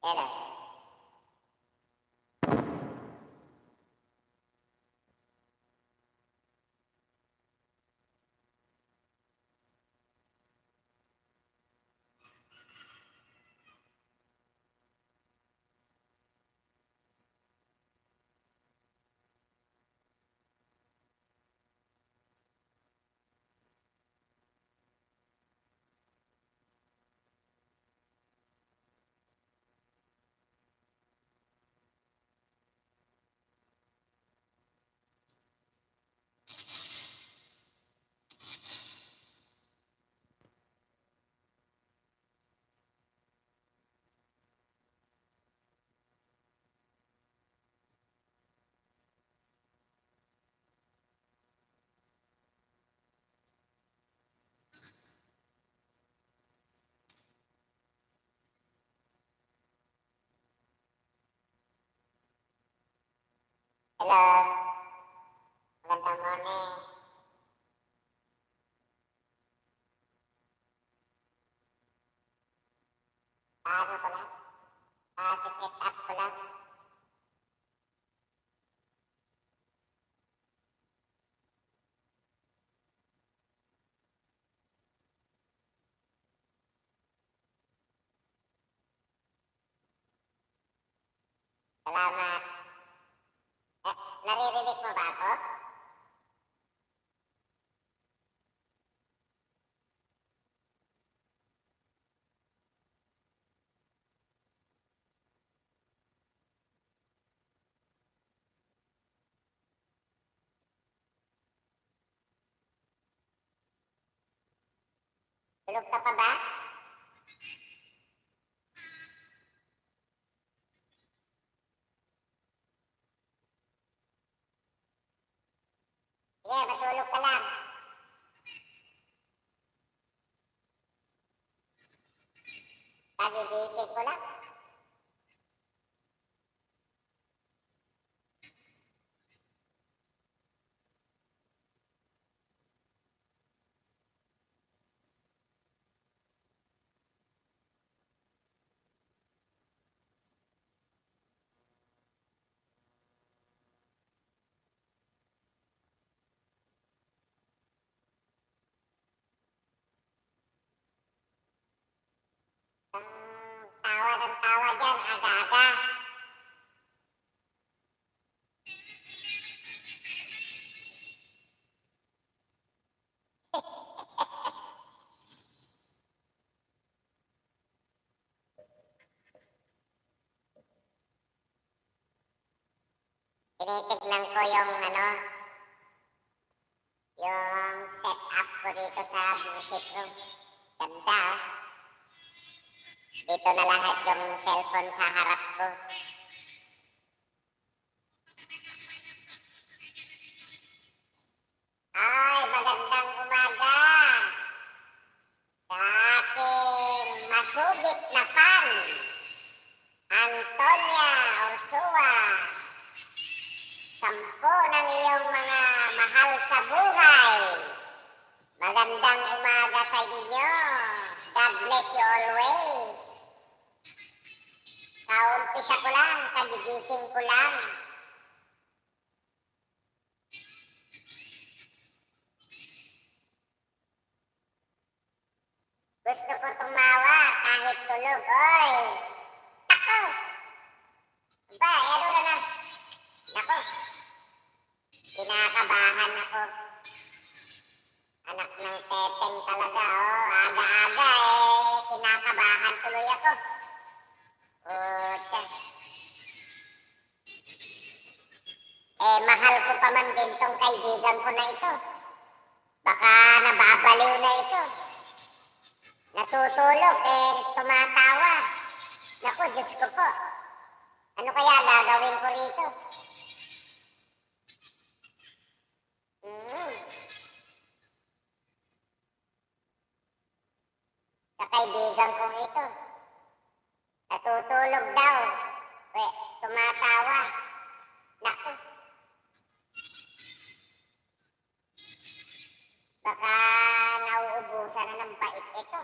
Hello. Hello. Magandang morning. Paano ko lang? Set up ko lang. Salamat. Naririnig mo ba ako? Tulog ka pa ba? Sige, matulog ka lang. Pagigising ko lang. Tawa ng tawa dyan, aga-aga. Tinitignan ko yung yung setup ko dito sa music room. Ganda, ah. Dito na lahat yung cellphone sa harap ko. Ay, magandang umaga sa aking masugit na fan, Antonia Ursua. 10 ng iyong mga mahal sa buhay. Magandang umaga sa inyo. God bless you always. Kaumpisa ko lang, kagigising ko lang. Gusto ko tumawa kahit tulog. Oy! Tako! Ba, ano na. Nako, kinakabahan ako. Anak ng teteng talaga, oh. Aga-aga, kinakabahan tuloy ako. Puta. Mahal ko pa man din tong kaibigan ko na ito. Baka nababaliw na ito. Natutulog, tumatawa. Naku, Diyos ko po. Ano kaya gagawin ko rito? Sa kaibigan kong ito. Natutulog daw. Tumatawa. Naku. Baka nauubusan na ng bait ito.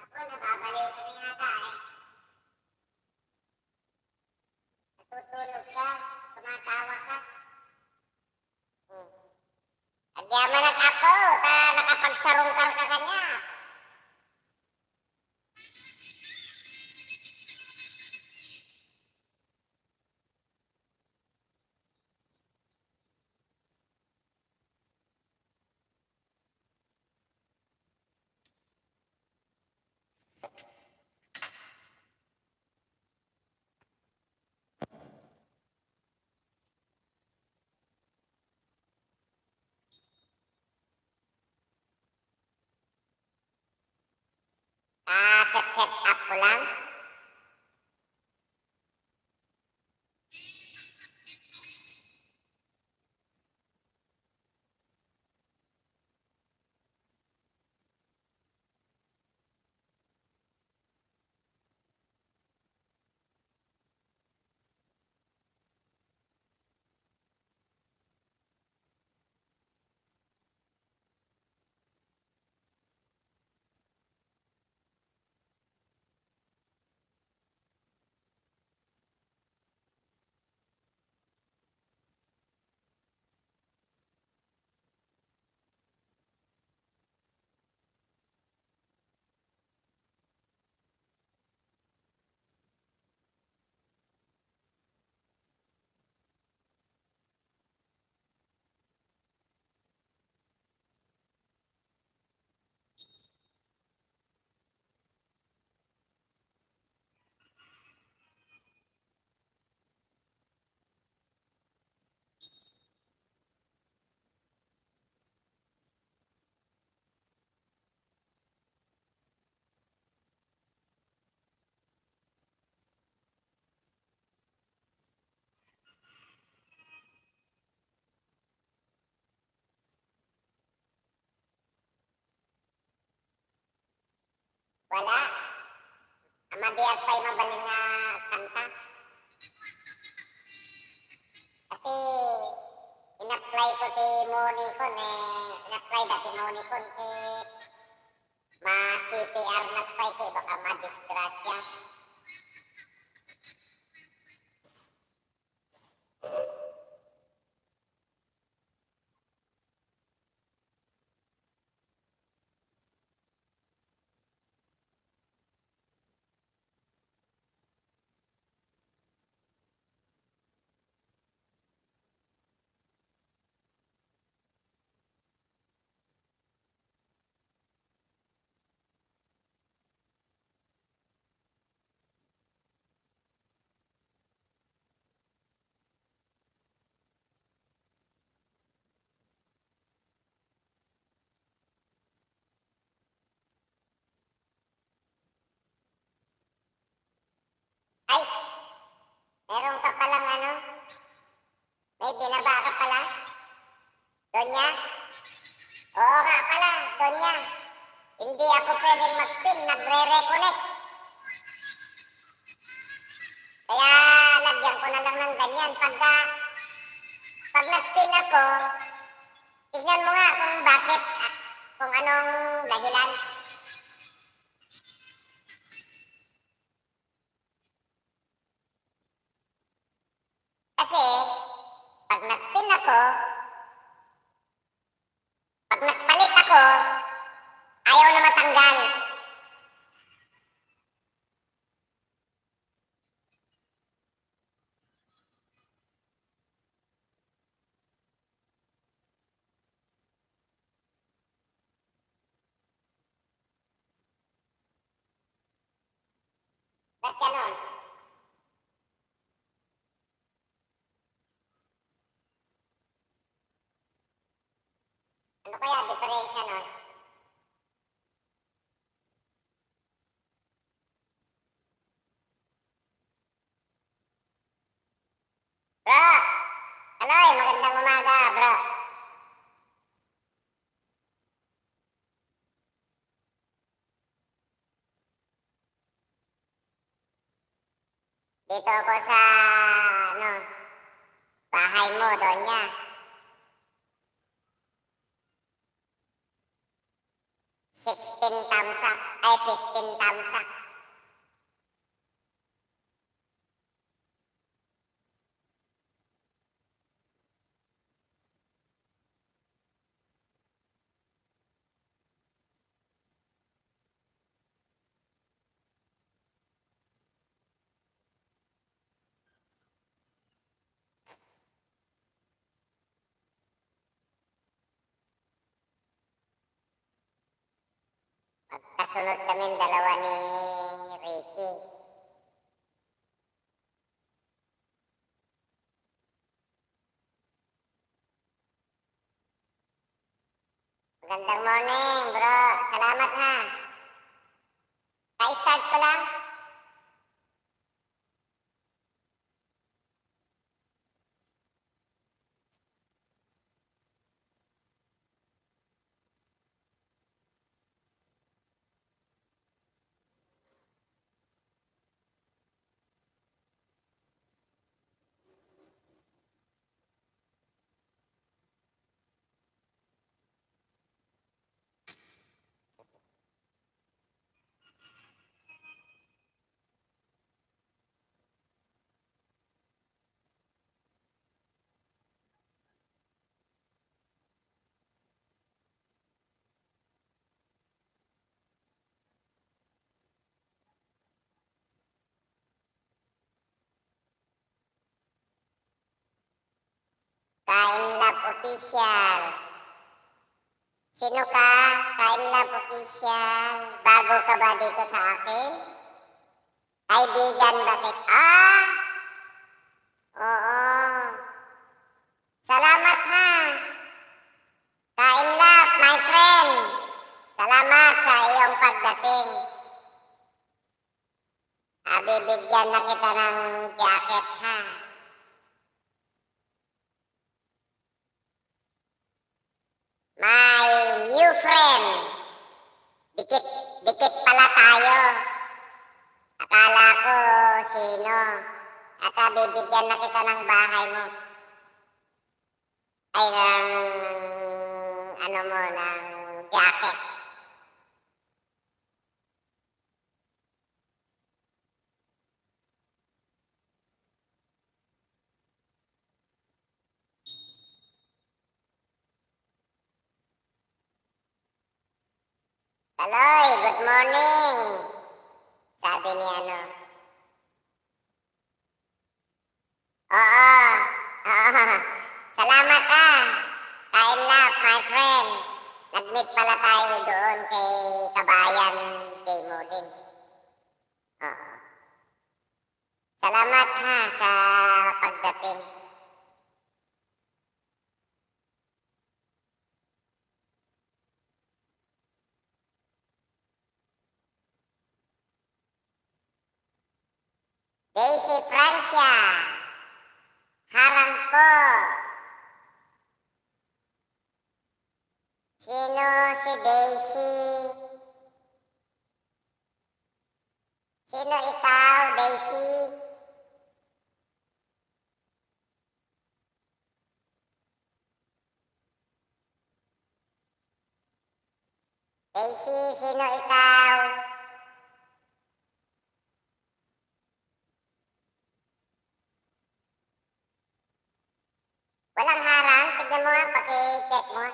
Ako, nababaliw ka na yata eh. Natutulog ka, tumatawa ka. Agyaman at ako, nakapagsarungkar ka kanya. Set up ko lang. Wala. Amadiat pa'y mabaling nga kanta. Kasi, in-apply ko ti Monicon in-apply dati Monicon ma-CPR na pa'y baka ma-disgrasya. Ay, meron ka palang may binaba ka pala. Donya? Oo nga pala, Donya. Hindi ako pwedeng mag-pin, nagre-reconnect. Kaya lagyan ko na lang ng ganyan. Pag nag-pin ako, tignan mo nga kung bakit, kung anong dahilan. Kasi, pag nag-pin ako, pag nagpalit ako, ayaw na matanggal. Ba't ganon? Ano kaya diferensya nun? Bro! Aloy, magandang umaga, bro. Dito ako sa, bahay mo, Donya. 16 thumbs up. ay 15,000. Magkasunod kami dalawa ni Ricky. Magandang morning, bro. Salamat ha. Ka-start ko lang. Kain Lab Official. Sino ka? Kain Lab Official. Bago ka ba dito sa akin? Kaibigan, bakit? Oo. Salamat ha. Kain Lab, my friend. Salamat sa iyong pagdating. Bibigyan na kita ng jacket ha. My new friend. Dikit pala tayo. Akala ko sino. At bibigyan na kita ng bahay mo. Ay, ng jacket. Kaloy, good morning. Sabi ni ano. Oo. Salamat Kain Lab, my friend. Nag-meet pala tayo doon kay Kabayan kay Mulin. Oo. Salamat sa pagdating. Daisy Francia. Harang po. Sino si Daisy? Sino ikaw, Daisy? Daisy, sino ikaw? Walang harang. Tignan mo paki-check mo.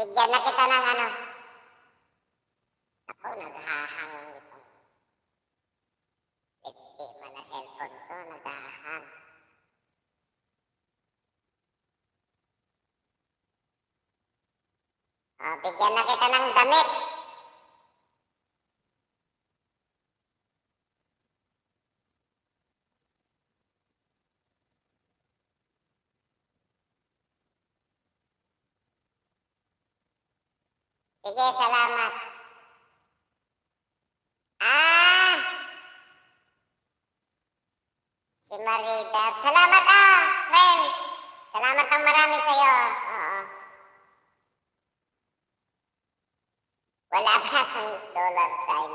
Bigyan na kita ng ano. Ako, naghahang ito. Ikti man na cellphone ko, naghahang. Bigyan na kita ng damit. Sige, salamat. Si Marida. Salamat friend. Salamat ng marami sa'yo. Oo. Wala pa akong dollar sign.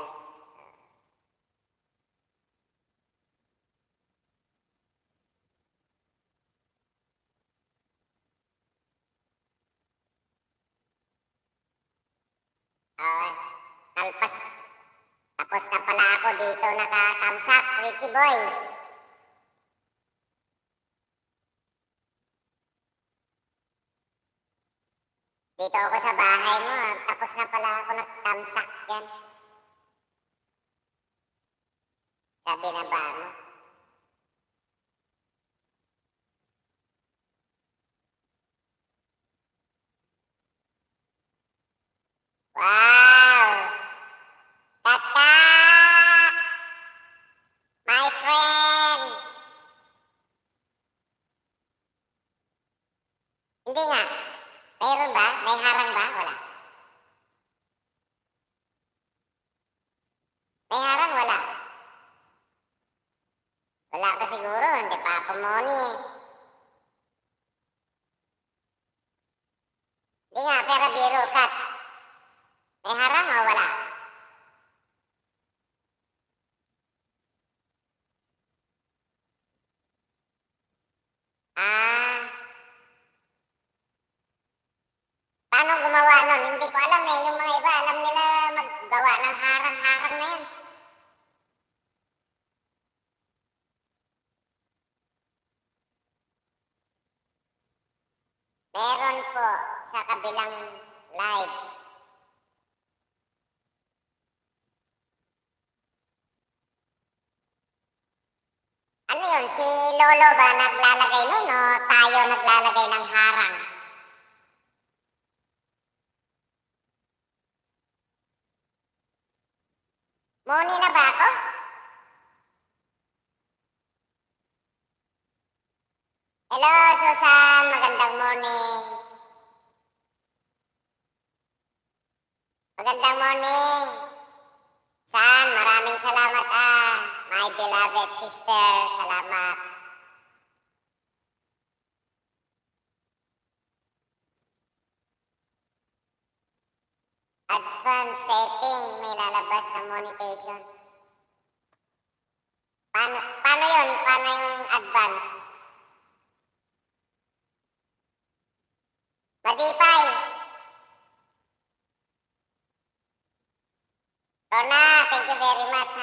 Oh, talpas. Tapos na pala ako dito nakatamsak, Ricky Boy. Dito ako sa bahay mo, tapos na pala ako nagtamsak yan. Sabi na ba mo? Wow! Tatak! My friend! Hindi nga. Mayroon ba? May harang ba? Wala. May harang? Wala. Wala pa siguro. Hindi pa ako moni eh. Hindi nga, pero biro, cut. May harang o wala? Ah, paano gumawa nun? Hindi ko alam eh. Yung mga iba, alam nila maggawa ng harang-harang na yan. Meron po sa kabilang live. Ano yun? Si Lolo ba naglalagay nun o tayo naglalagay ng harang? Moni na ba ako? Hello, Susan. Magandang morning. Magandang morning. San, maraming salamat my beloved sister. Salamat. Advanced setting, may lalabas na monetization. Paano yun? Paano yung advance? Madipay. Rona, thank you very much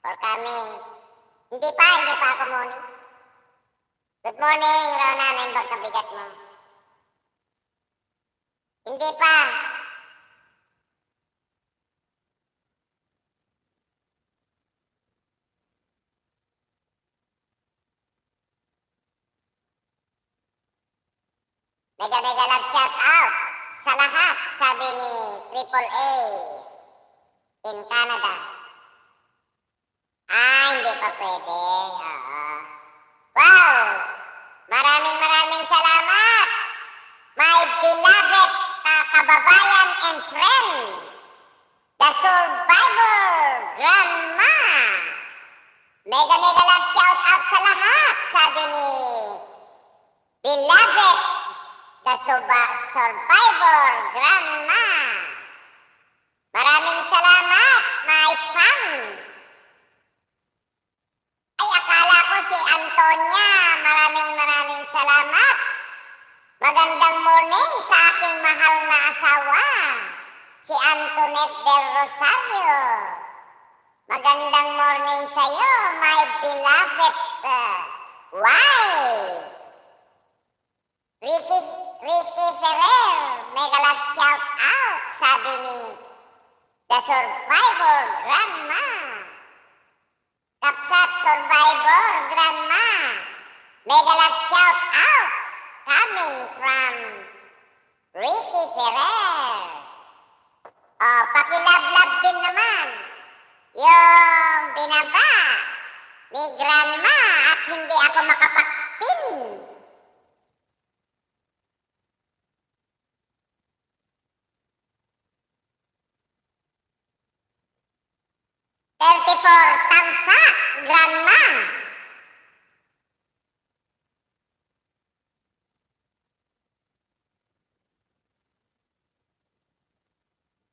for coming. Hindi pa ako moni. Good morning, Rona, naimbag na bigat mo. Hindi pa. Mega love shout out sa lahat, sabi ni Triple A in Canada. Hindi pa pwede. Wow! Maraming salamat! My beloved kababayan and friend, the survivor grandma. Mega love shout out sa lahat, sabi ni beloved the survivor grandma. Maraming salamat, my fam. Ay, akala ko si Antonia. Maraming salamat. Magandang morning sa aking mahal na asawa, si Antoinette del Rosario. Magandang morning sa iyo, my beloved wife. Ricky Ferrer, mega love shout out, sabi ni the survivor grandma. Kapsat survivor grandma, mega love shout out coming from Ricky Ferrer. Pakilab-lab din naman yung binaba ni grandma at hindi ako makapagpin. 34 tamsak, grandma.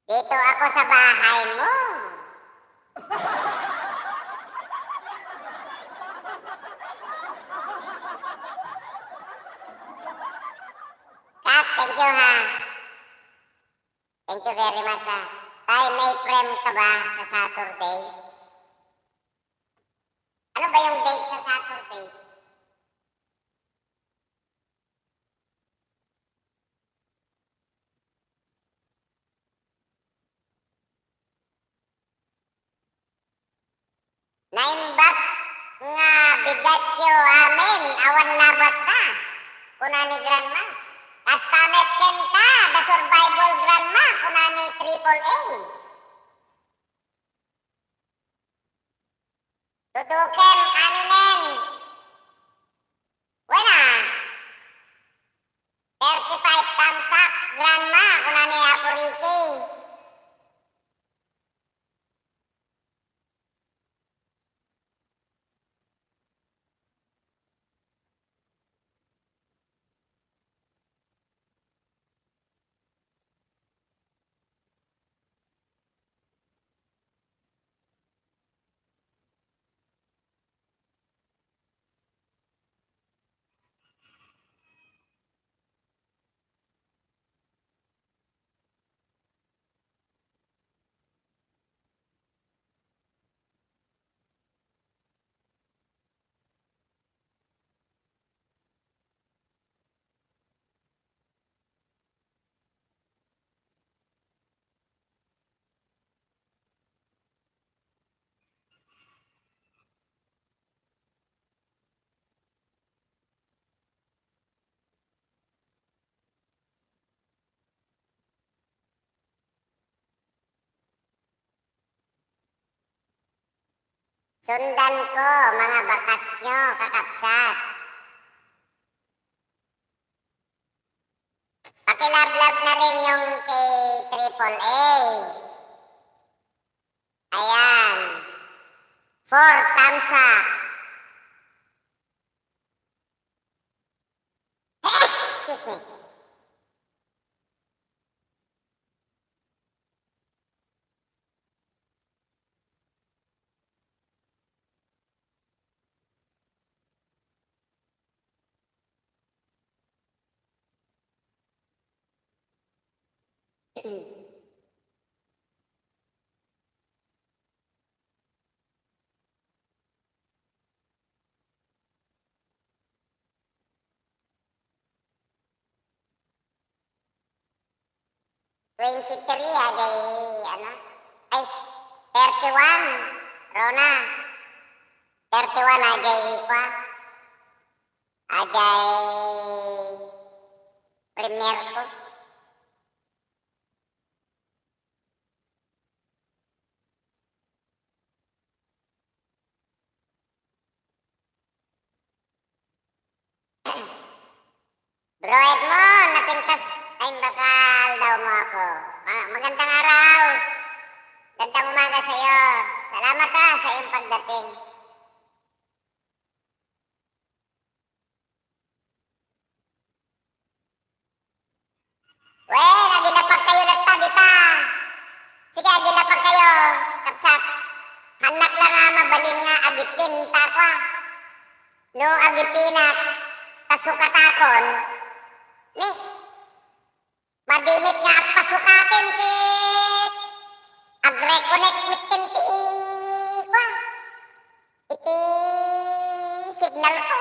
Dito ako sa bahay mo. Kat, thank you Thank you very much, ah. Tay, may frame ka ba sa Saturday? Ano ba yung date sa Saturday? Naimbak nga bigat yo amin, awan labas na. Kuna ni Grandma. Kastamet ken ka, the survival Grandma, kuna ni Triple A. Tutuken aminen. Wena. 35 thumbs up, Grandma, kuna ni Apo Ricky. Sundan ko, mga bakas nyo, kakapsat. Pakilablab na rin yung kay Triple A. Ayan. 4 thumbs up. Excuse me. Mm. 23 ajay ano? Ay, 31. Rona. 31 ajay ikwa. Ajay premier ko. Bro Edmond, napintas. Ay, bakal daw mo ako. Magandang araw. Gandang umaga sa'yo. Salamat sa iyong pagdating. Weh, nagilapag kayo nagtagita. Sige, agilapag kayo. Kapsat. Hanak lang nga mabalin nga agipin takwa. No agipinak kasukatakon. Ni, madimit nga pasukatin ki agreconnect mitin ti kwa. Iti signal ko.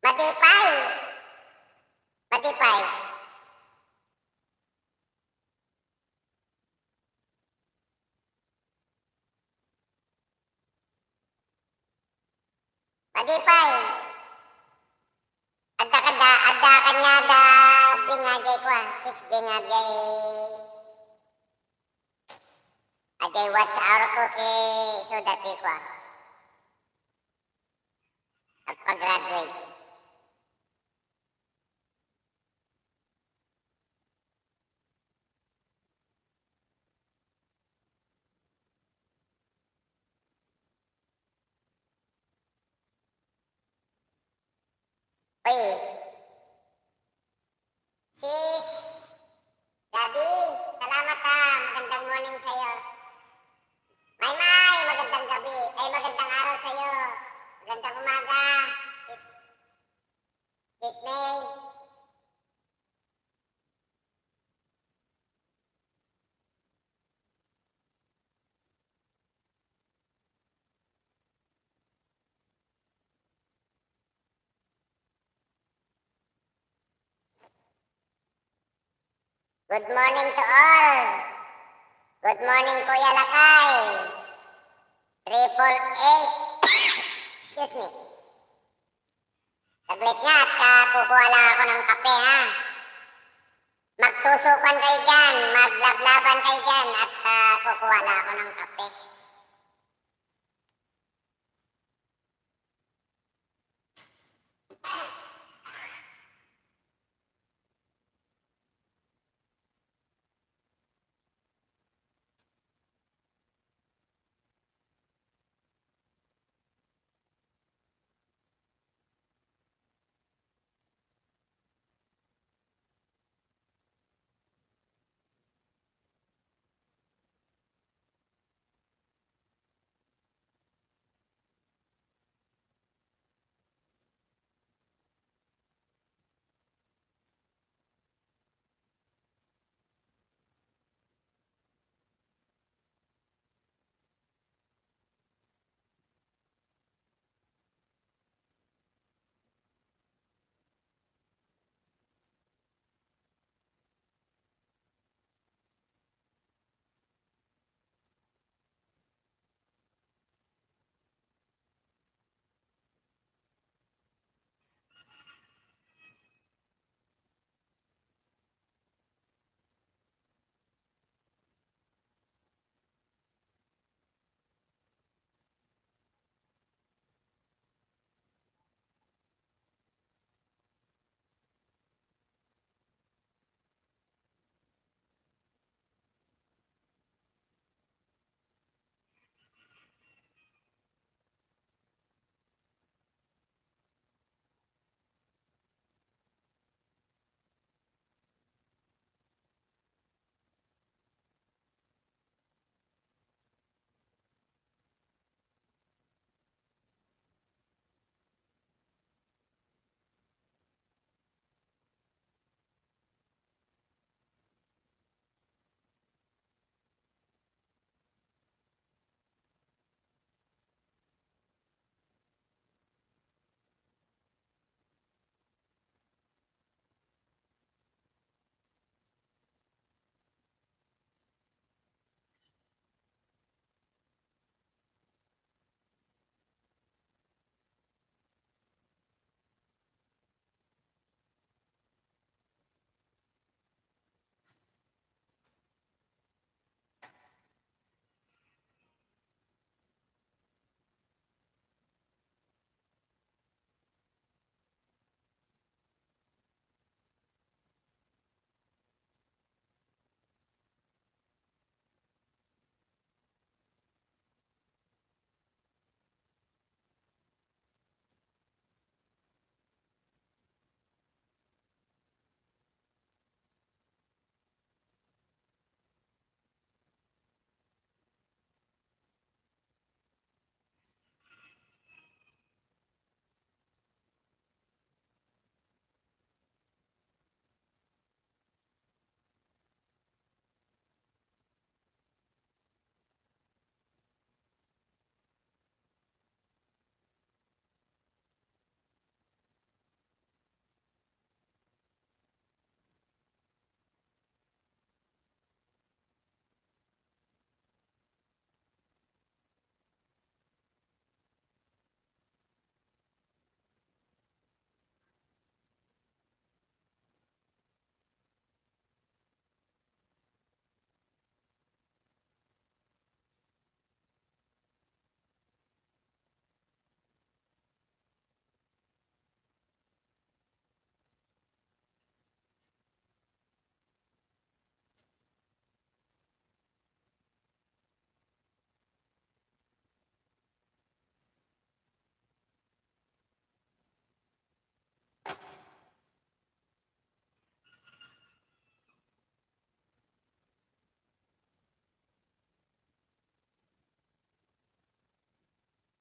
Madipay. Madipay. Madipay. Ada kanya da bingagay ko sis bingagay. Aday watch hour ko ke so dati ko at pag-graduate. Oy, sis, Gabi, salamat magandang morning sa'yo. May, magandang gabi. Ay, magandang araw sa'yo. Magandang umaga. Sis Excuse me. Good morning to all. Good morning, Kuya Lakay. Triple eight. Excuse me. Saglit nga at kukuha lang ako ng kape ha. Magtusukan kayo dyan, maglablaban kayo dyan at kukuha lang ako ng kape.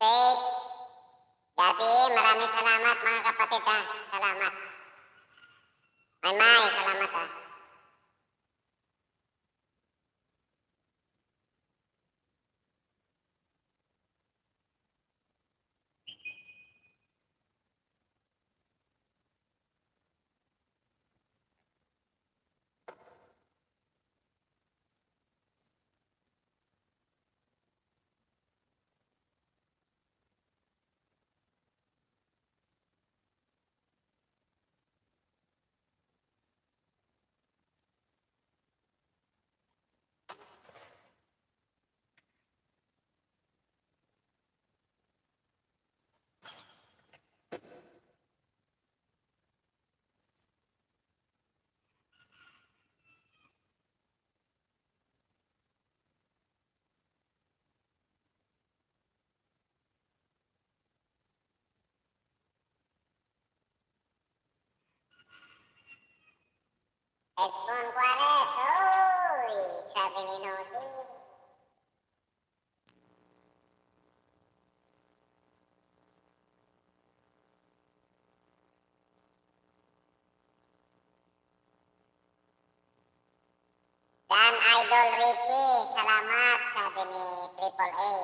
Faith, Gabi, maraming salamat mga kapatid ha. Salamat. May, salamat ah. Edmond Juarez, oy, sabi ni Nodi. Dan Idol Ricky, salamat, sabi ni Triple A.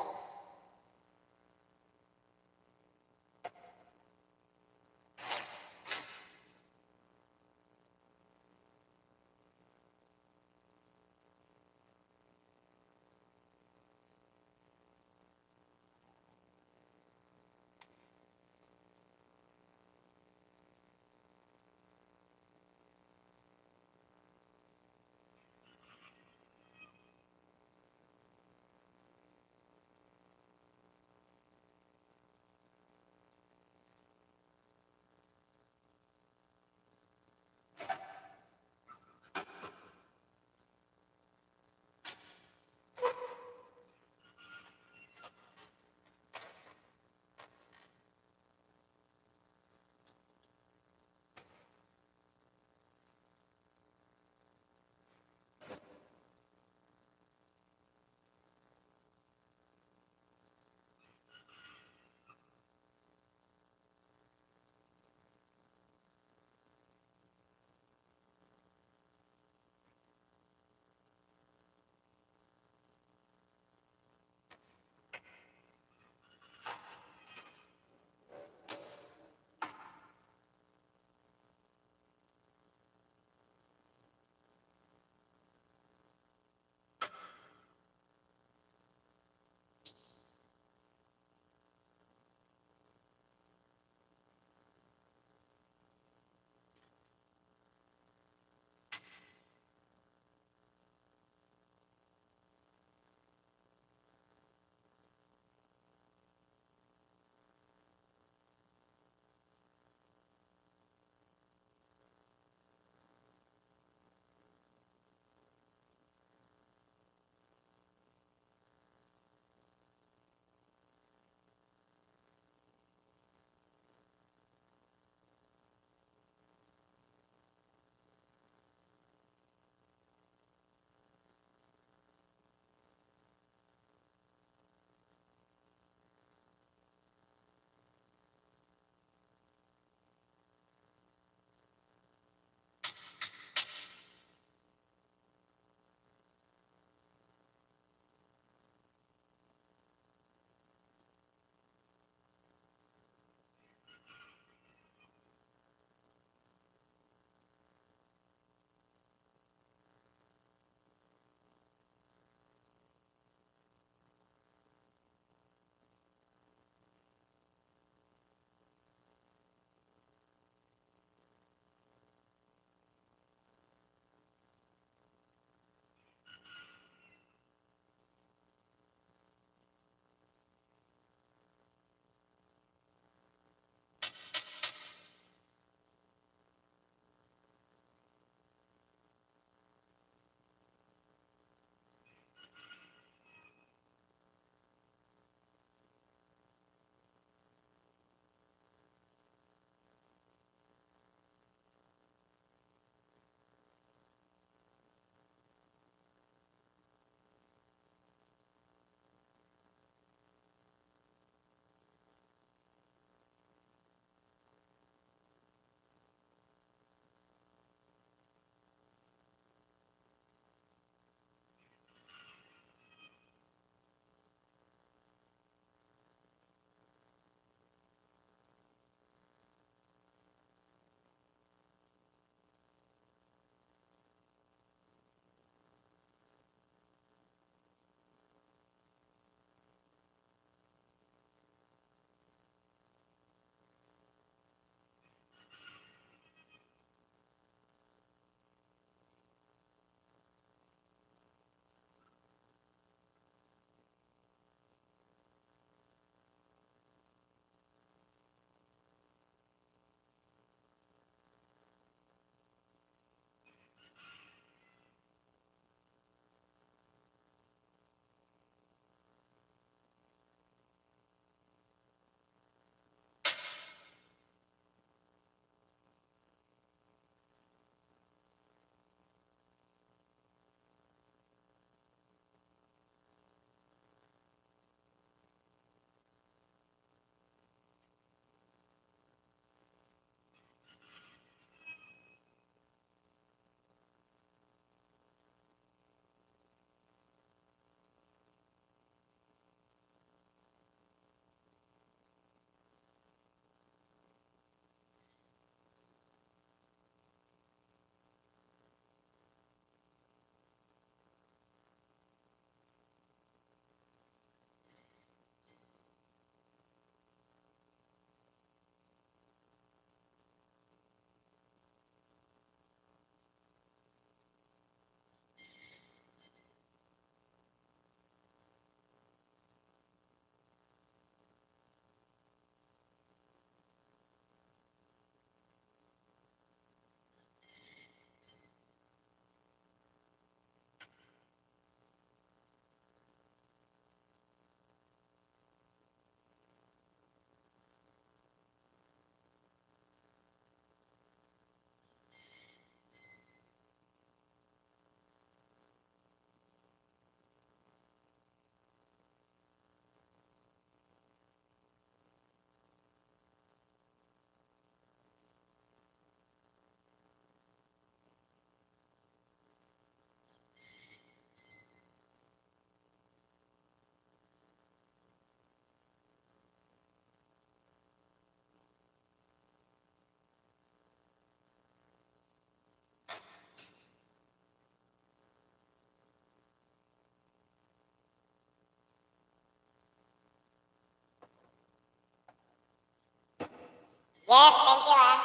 Jeff, thank you ah.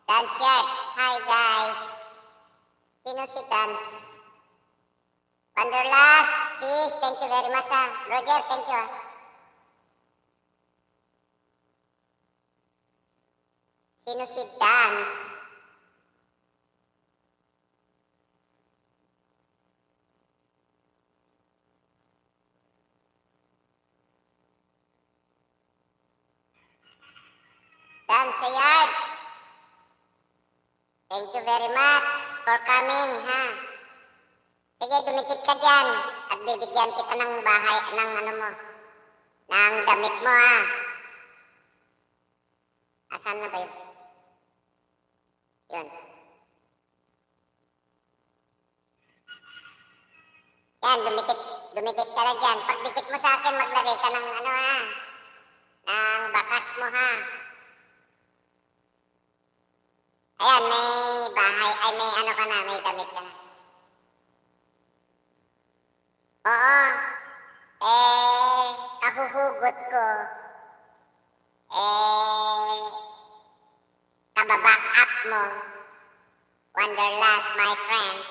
Dance shirt. Hi guys. Sino si Dance? Wanderlust. Sis, thank you very much ah. Roger, thank you ah. Sino si Dance? Dance yard. Thank you very much for coming ha. Sige, dumikit ka dyan at bibigyan kita ng bahay, ng ano mo, ng damit mo ha. Asan na ba yun? Yun. Yan, dumikit ka na dyan. Pag dikit mo sa akin, maglagay ka ng ano ha, ng bakas mo ha. Ayan, may bahay, ay may ano ka na, may damit ka na. Oo, kahuhugot ko, kababack up mo, Wanderlust, my friend.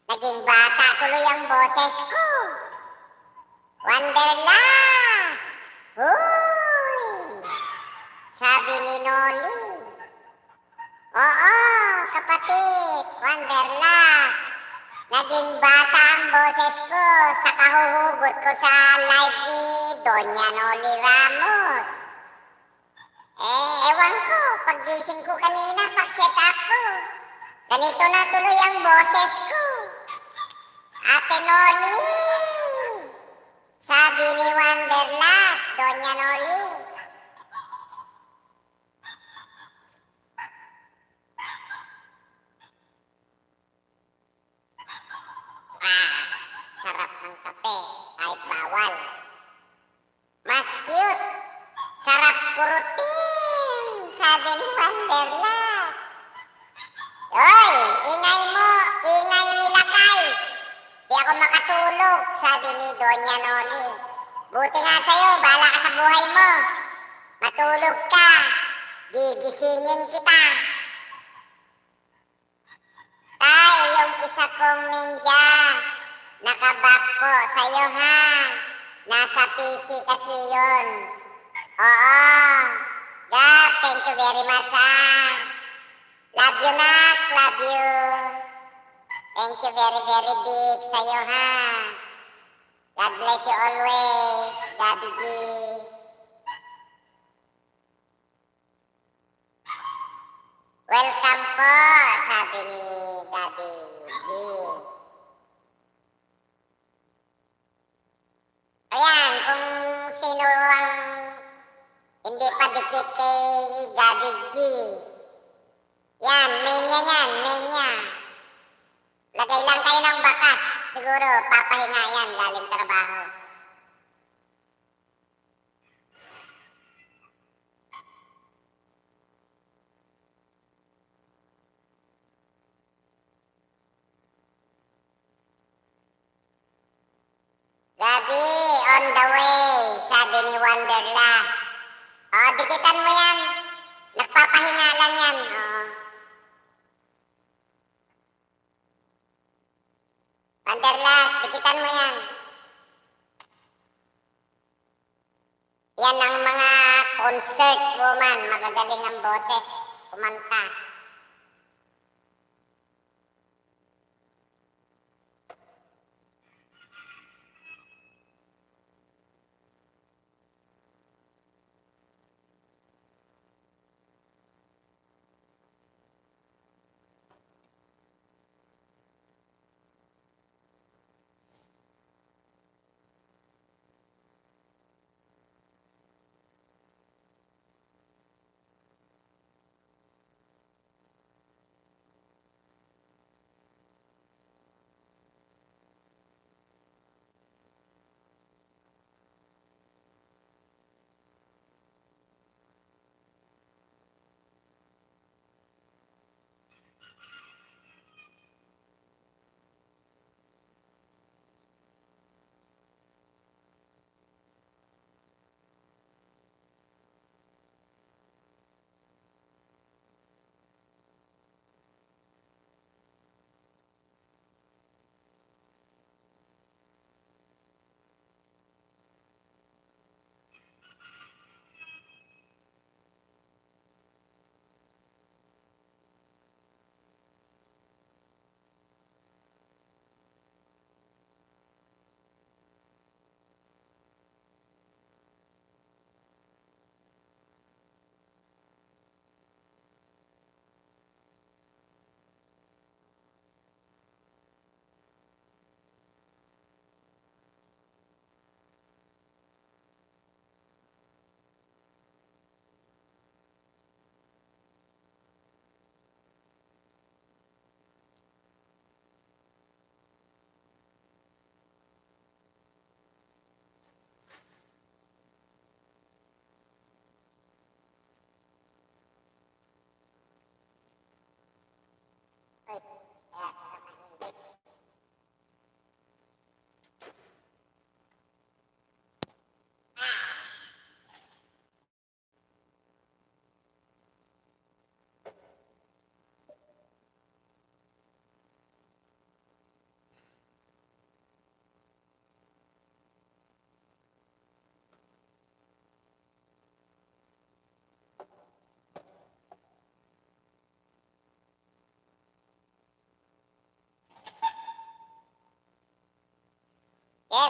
Naging bata tuloy ang boses ko. Wanderlust! Huy! Sabi ni Noli. Oo, kapatid, Wanderlust. Naging bata ang boses ko sa kahuhugot ko sa live ni Doña Noli Ramos. Ewan ko, paggising ko kanina, pag-set up ko, ganito na tuloy ang boses ko. Ate Noli, sabi ni Wanderlust, Doña Noli. Sarap ng kape, kahit bawal. Mas cute, sarap kurutin, sabi ni Wanderlust. Hoy, ingay mo, ingay nila kay. Di ako makatulog, sabi ni Doña Noli. Buti nga sa'yo, bahala ka sa buhay mo. Matulog ka, gigisingin kita. Tay, yung isa kong ninja, nakaback po sa'yo ha. Nasa PC kasi yun. Oo, Gap, thank you very much ha. Love you nak, love you. Thank you very, very big sa'yo ha. God bless you always, Gabi G. Welcome po, sabi ni Gabi G. Ayan, kung sino ang hindi pa dikit kay Gabi G. Yan, menya yan, menya. Lagay lang kayo ng bakas. Siguro, papahinga yan galing trabaho. Gabi, on the way, sabi ni Wanderlust. Dikitan mo yan. Nagpapahinga lang yan. Wanderlust, dikitan mo yan. Yan ang mga concert woman, magagaling ang boses, kumanta.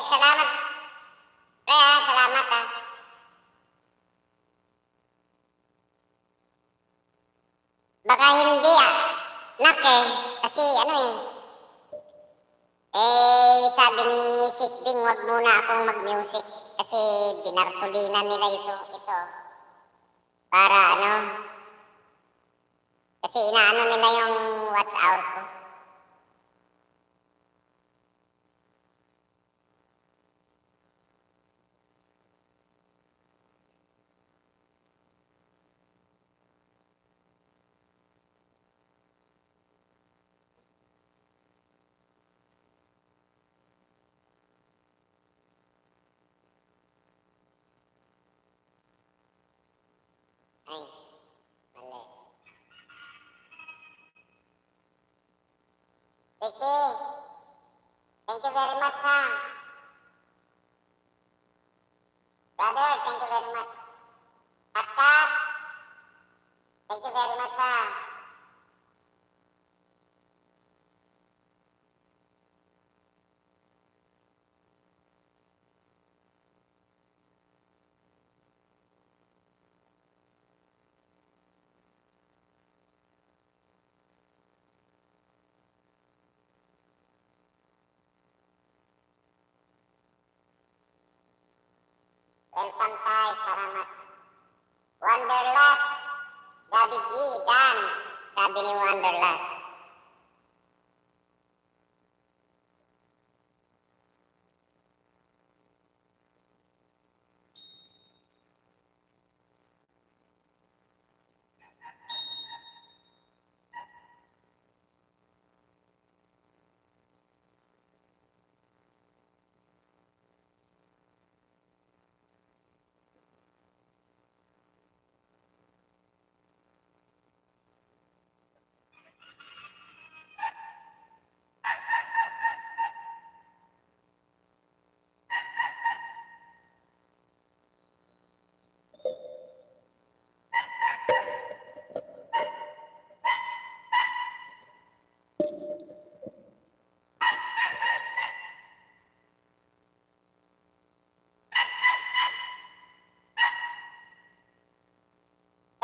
salamat. Pre, salamat ha. Baka hindi nak kasi ano sabi ni Sis Bing, wag muna akong mag-music kasi binartulinan nila ito. Para kasi inaano nila yung watch hour ko. Ay, mali. Ricky, thank you very much ha. Brother, thank you very much. Kat, thank you very much ha. Welcome tayo, salamat. Wanderlust, Gabi G, Dan, sabi ni Wanderlust.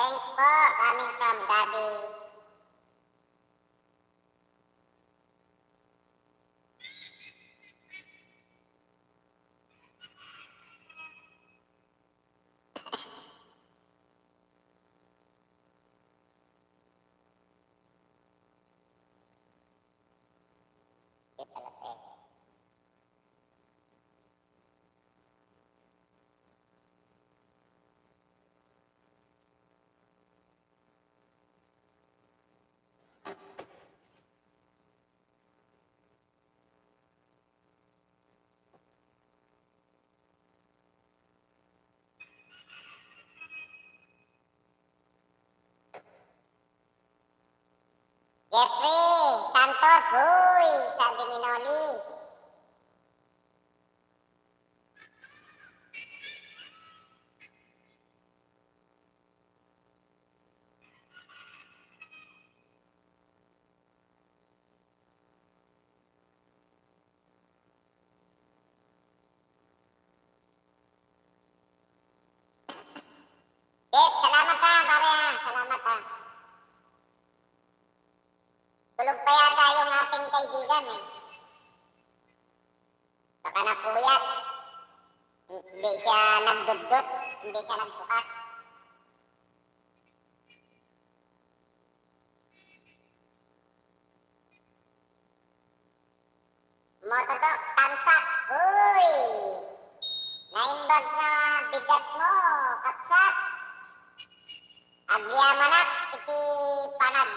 Thanks po, coming from Gabi. Jeffrey Santos, huy, sabi ni Noli. Salamat ha, pare ha. Salamat ha. Tulog pa yata yung ating kaibigan Baka napuyat. Hindi siya nagdudot, hindi siya nagbukas. Motodok, tamsak. Uy! Naimbag na bigat mo, kapsak. Agyamanak, iti panag.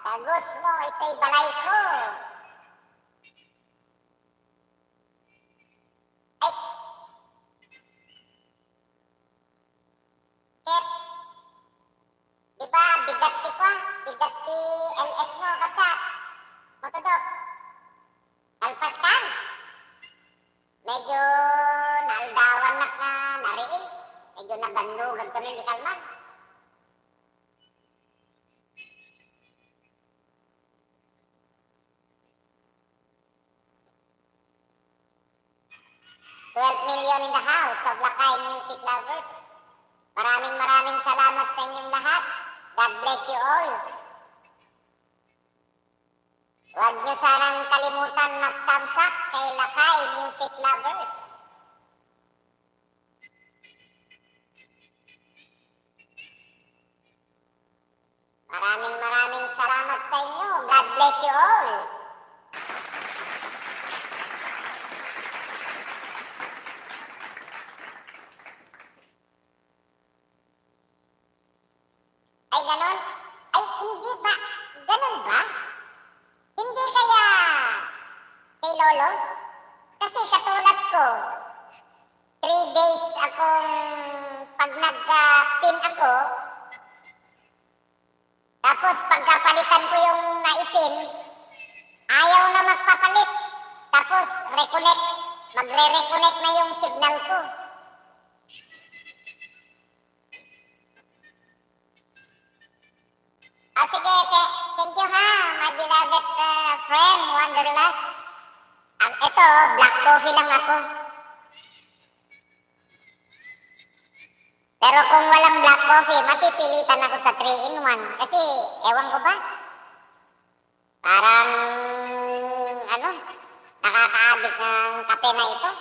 Tagus mo, ito'y balay ko. Ay! Ket! Diba, bigat ti kwa? Bigat ti LS mo, kapsak. Motodok. Alpas kan? Medyo naaldawan na nariin. Medyo nabanlugan ko rin likalman. 12 million in the house of Lakay Music Lovers. Maraming salamat sa inyong lahat. God bless you all. Huwag niyo sanang kalimutan mag-thumbs up kay Lakay Music Lovers. Maraming salamat sa inyo. God bless you all. Ay, ganon? Ay, hindi ba? Ganon ba? Hindi kaya kay Lolo? Kasi katulad ko, 3 days akong pag nag-pin ako, tapos pagkapalitan ko yung naipin, ayaw na magpapalit. Tapos reconnect, magre-reconnect na yung signal ko. Sige, thank you ha, my beloved friend, Wanderlust. Ito, black coffee lang ako. Pero kung walang black coffee, mapipilitan ako sa 3-in-1. Kasi, ewan ko ba? Parang, nakaka-addict ng kape na ito.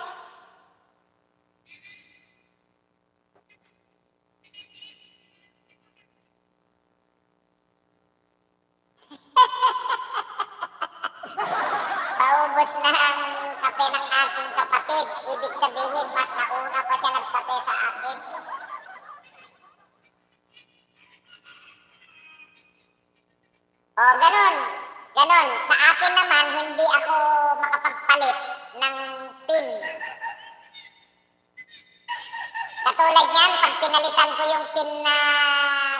Paubos na ang kape ng aking kapatid. Ibig sabihin, mas nauna pa siya nagkape sa akin. O, ganon. Sa akin naman, hindi ako makapagpalit ng PIN. Katulad yan, pag pinalitan ko yung PIN na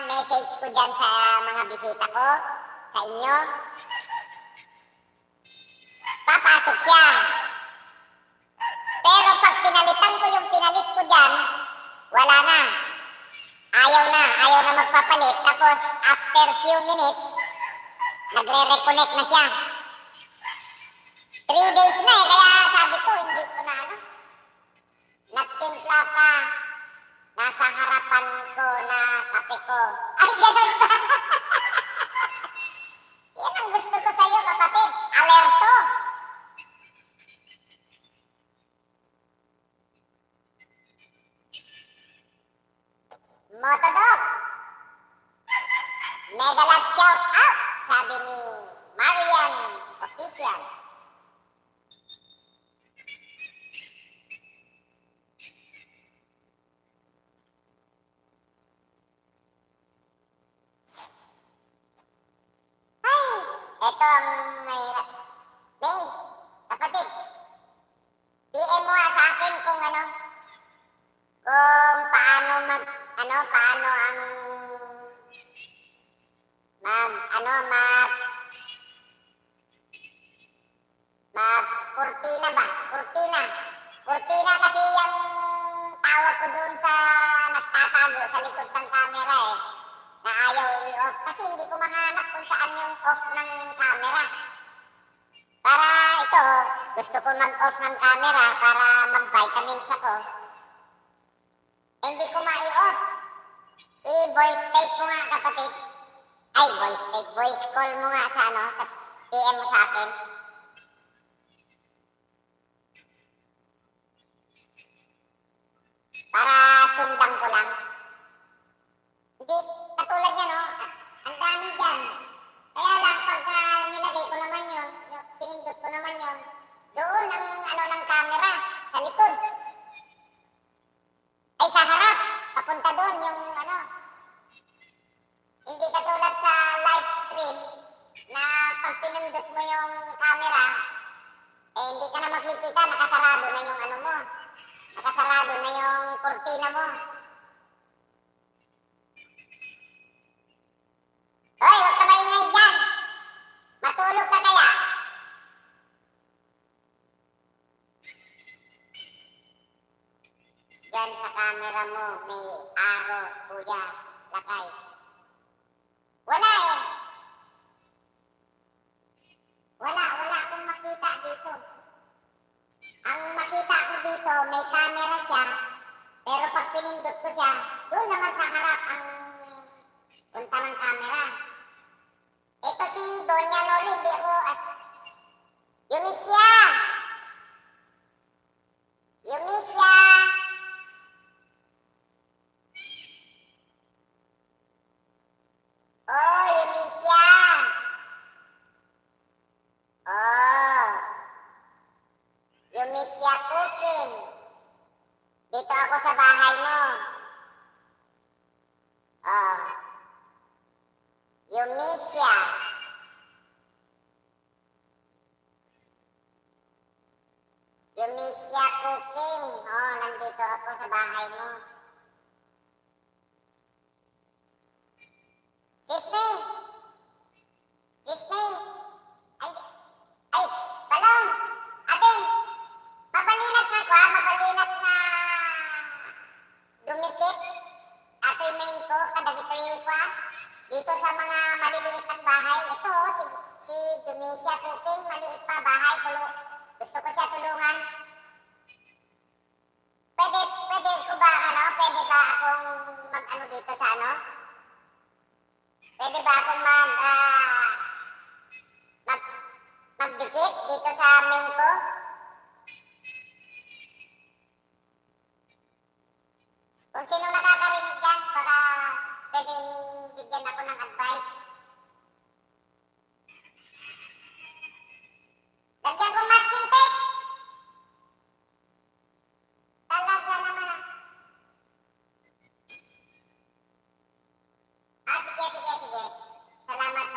message ko dyan sa mga bisita ko, sa inyo, papasok siya. Pero pag pinalitan ko yung pinalit ko dyan, wala na. Ayaw na magpapalit. Tapos, after few minutes, nagre-reconnect na siya. 3 days na kaya sabi ko, hindi ko na nagtimpla pa. Nasa harapan ko na kape ko. Ay, gano'n ba? Yan ang gusto ko sa'yo, kapatid. Alerto. Motodok. Mega love shout out, sabi ni Marian Official. Ito ang mahirap. May, kapatid, PM mo sa akin kung kung paano paano ang kurtina ba? Kurtina kasi yung tawag ko doon sa nagtatago sa likod ng camera na ayaw i-off kasi hindi ko mahanap kung saan yung off ng camera. Para ito, gusto ko mag-off ng camera para mag-vitamins ako. Hindi ko ma-i-off. I-voice tape mo nga, kapatid. Ay, voice call mo nga sa sa PM mo sa akin. Para sundan ko lang. Hindi, katulad niya, ang dami dyan. Kaya lang, pagka nilagay ko naman yun, pinindot ko naman yun, doon ang ng camera, sa likod. Ay, sa harap, papunta doon yung Hindi katulad sa live stream, na pag pinindot mo yung camera, hindi ka na makikita, nakasarado na yung mo. Nakasarado na yung kurtina mo. Hoy, huwag ka maingay dyan. Matulog ka kaya? Dyan sa camera mo, may araw, kuya, Lakay. Wala Wala akong makita dito. Ang makita ko dito, may camera siya, pero pag pinindot ko siya, doon naman sa harap ang punta ng camera. Ito si Doña Noli, hindi ako, Yumisya! Yumisya! Oh, Yumisya! Oh, Yumisya Cooking. Dito ako sa bahay mo. Oh, Yumisya. Yumisya Cooking. Oh, nandito ako sa bahay mo. Sisney! Sisney! Ay, balong! Ating! Mabalinat na ko mabalinat na dumikit. Ato'y main ko, kadagitoy ko dito sa mga maliliit ng bahay. Ito, si Yumisya Cooking, maliit pa bahay. Gusto ko siya tulungan. Pwede ko ba, pwede ba akong mag-ano dito sa ano? Pwede ba akong magdikit dito sa main ko? Kung sino nakakarinig dyan, baka pwedeng bigyan ako ng advice. Lagyan ko masking tape. Talaga naman sige. Salamat.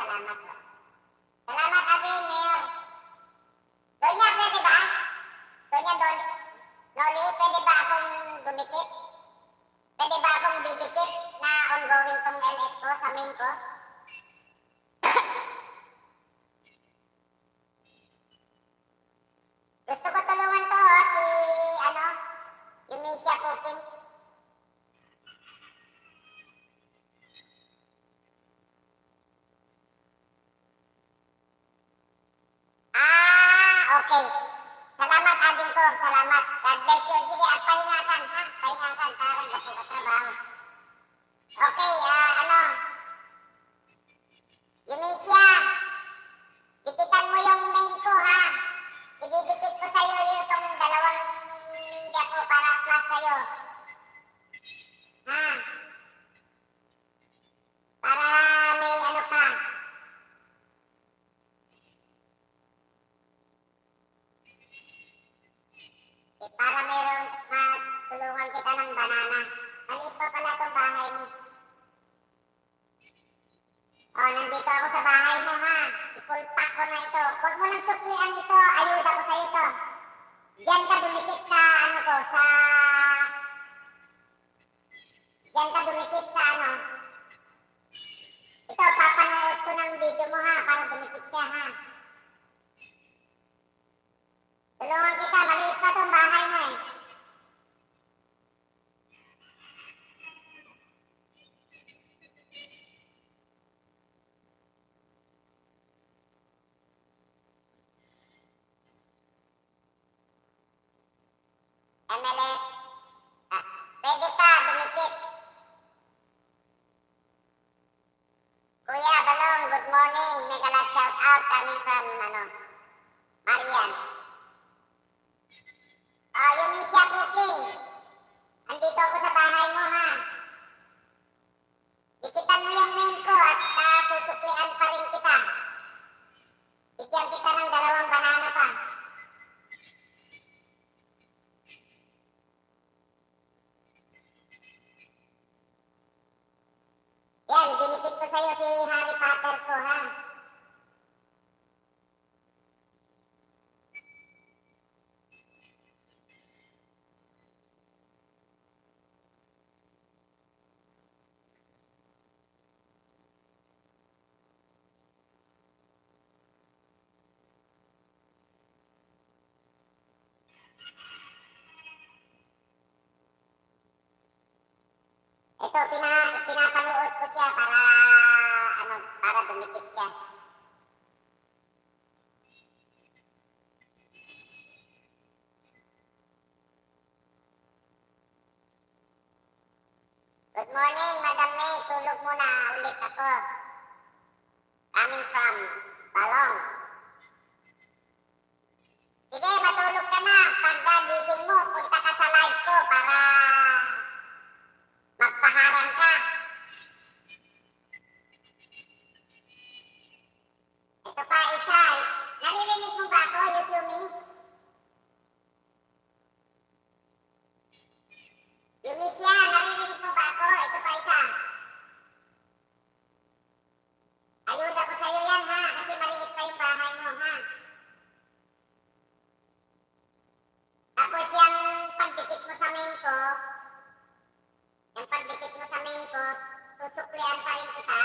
Salamat, Ate Mayor. Donya, pwede ba? Donya, Noli, pwede ba akong dumikit? Pwede ba akong didikit na ongoing tong LS ko sa main ko? Gusto ko tulungan to, si, Yumisya Cooking. Okay. Salamat, ading ko. Salamat. God bless you. Sige, pahingakan, ha? Pahingakan, parang gapo ka trabaho. Okay, Yumisya, dikitan mo yung main ko, ha? Ididikit ko sa'yo yung dalawang media ko para plus sa'yo. Ha? Para may ano ka. Para mayroon matulungan kita ng banana. Maliit pa pala itong bahay mo. Oh, nandito ako sa bahay mo, ha. I-full pack ko na ito. Huwag mo nang suklian ito. Ayuda ko sa'yo ito. Diyan ka dumikit sa Diyan ka dumikit sa Ito, papanood ko ng video mo, ha, para dumikit siya, ha. Tulungan kita, maliit pa itong bahay mo, eh. MLS, pwede ka dumikit. Kuya Balong, good morning. May shout out coming from Marian. Yumisya Cooking. Andito ako sa bahay mo, ha. Dikitan mo yung main ko at susuklian pa rin kita. Bigyan kita ng dalawang banana pa. Yan, dinikit ko sa'yo si Harry Potter ko, ha. Ito, pinapanood ko siya para dumikit siya. Madam May, tulog muna ulit ako. Coming from Balong. Sige, matulog ka na. Pagdagising mo, punta ka sa live ko para magpaharang ka. Ito pa isa. Naririnig mo ba ako, Yusumi? Yumisya, naririnig mo ba ako? Ito pa isa. Ayuda ko sa'yo yan, ha? Kasi maliit pa yung bahay mo, ha? Tapos yung pagdikit mo sa main ko, susuklian pa rin kita.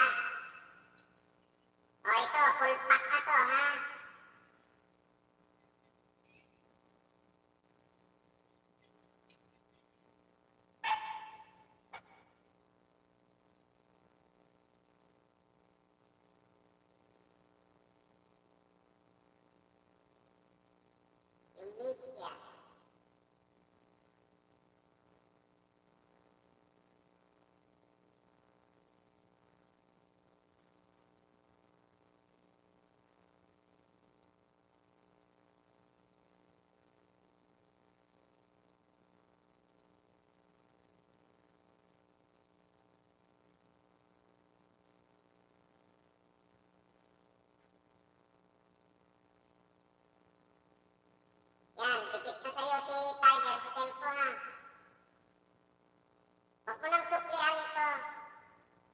O ito, full pack na to, ha? Yung misya. Yan, dikit na sa'yo si Tiger Hotel ko, ha? Huwag mo nang suklian ito.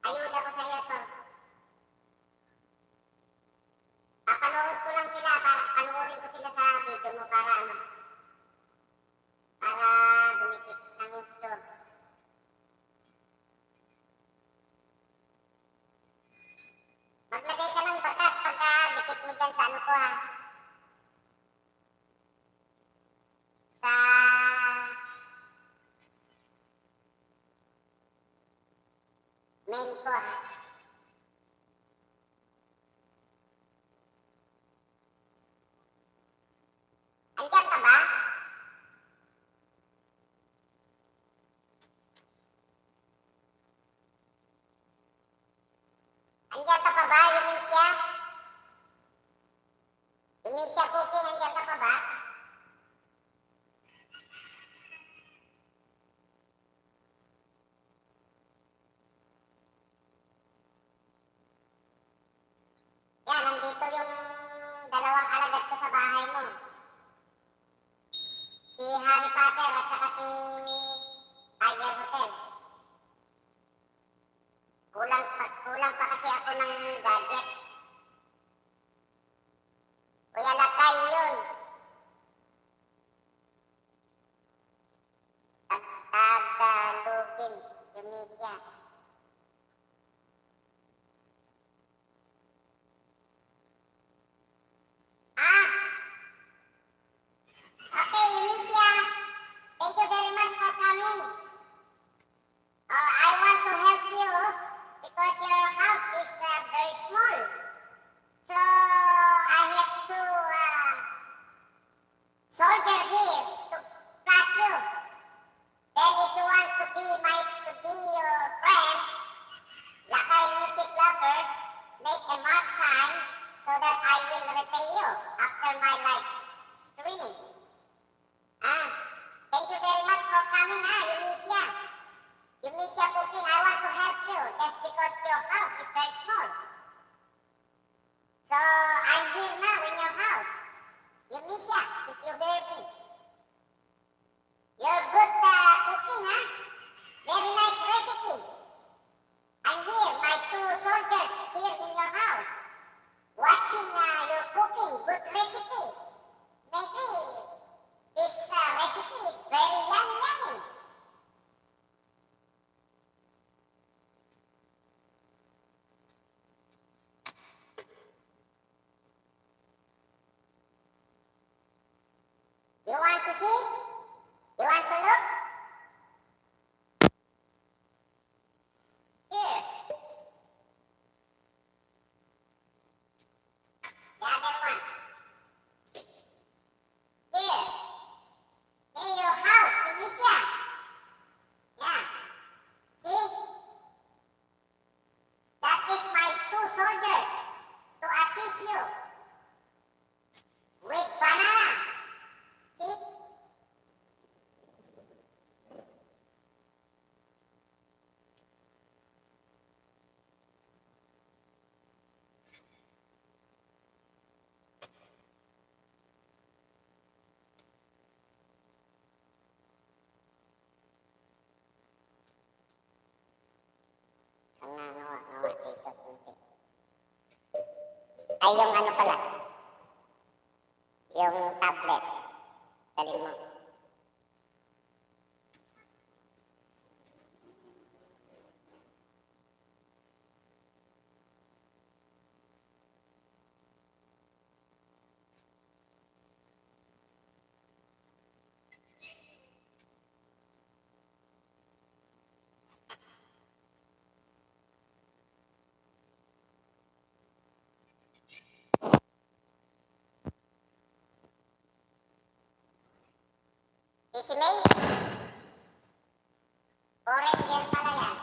Ayuda ko sa'yo to. Papanood ko lang sila, panuorin ko sila sa video mo para ano? Para dumikit ng gusto. Maglagay ka ng batas pagka dikit mo dyan sa ano ko, ha? Sa main ko, ha? Andiyan ka ba? Andiyan ka pa ba, Yumisya? Yumisya Cooking, andiyan ka pa ba? Yan, nandito yung dalawang alagad ko sa bahay mo. Si Harry Potter at saka si Tiger Hotel. Kulang pa kasi ako ng gadget. Kuya Lakay yun. Tagalogin, Yumisya. Okay, Yumisya. Thank you very much for coming. Ay, yung ano pala, yung tablet. Dali mo. Si May, Oranger pala yan.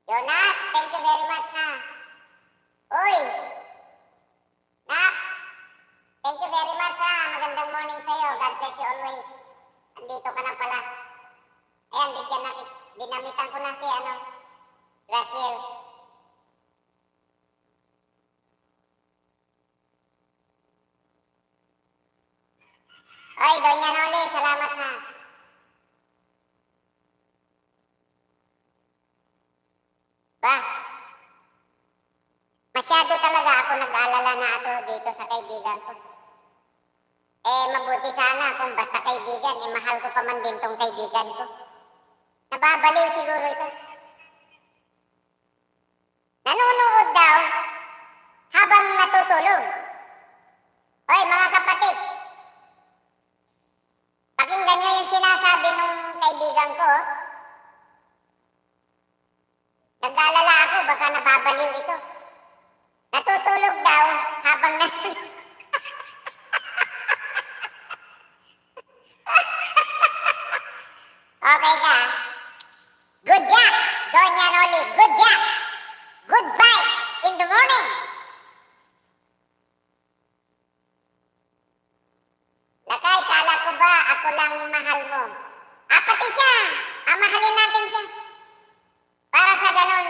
Yonax, thank you very much ha. Uy, Nak, thank you very much ha. Magandang morning sa'yo. God bless you always. Andito ka na pala. Ayan, dinamitan ko na si Graciel. Ay, Doña Noli, salamat ha. Masyado talaga ako nag-aalala na ako dito sa kaibigan ko. Mabuti sana kung basta kaibigan, mahal ko pa man din tong kaibigan ko. Nababaliw siguro ito. Nanonood daw habang natutulog. Hoy mga kapatid, pakinggan nyo yung sinasabi ng kaibigan ko. Nag-aalala ako, baka nababaliw ito. Natutulog daw habang natutulog. Okay ka? Good job, Doña Noli. Good job. Good vibes in the morning. Lakay, kala ko ba ako lang mahal mo? Pati siya. Mamahalin natin siya. Para sa ganun,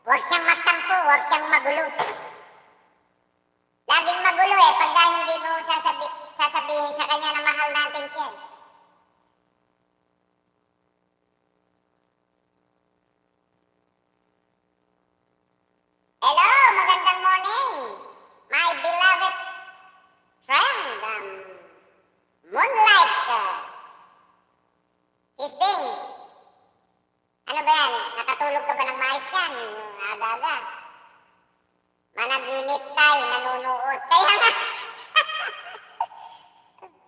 huwag siyang magtampo, huwag siyang magulo. Laging magulo pagka hindi mo sasabihin sa kanya na mahal natin siya. Hello, magandang morning, my beloved friend, Moonlight, Sisbing. Ano ba yan? Nakatulog ka ba ng maayos yan? Aga-aga. Managinip tayo, nanunood. Kaya nga,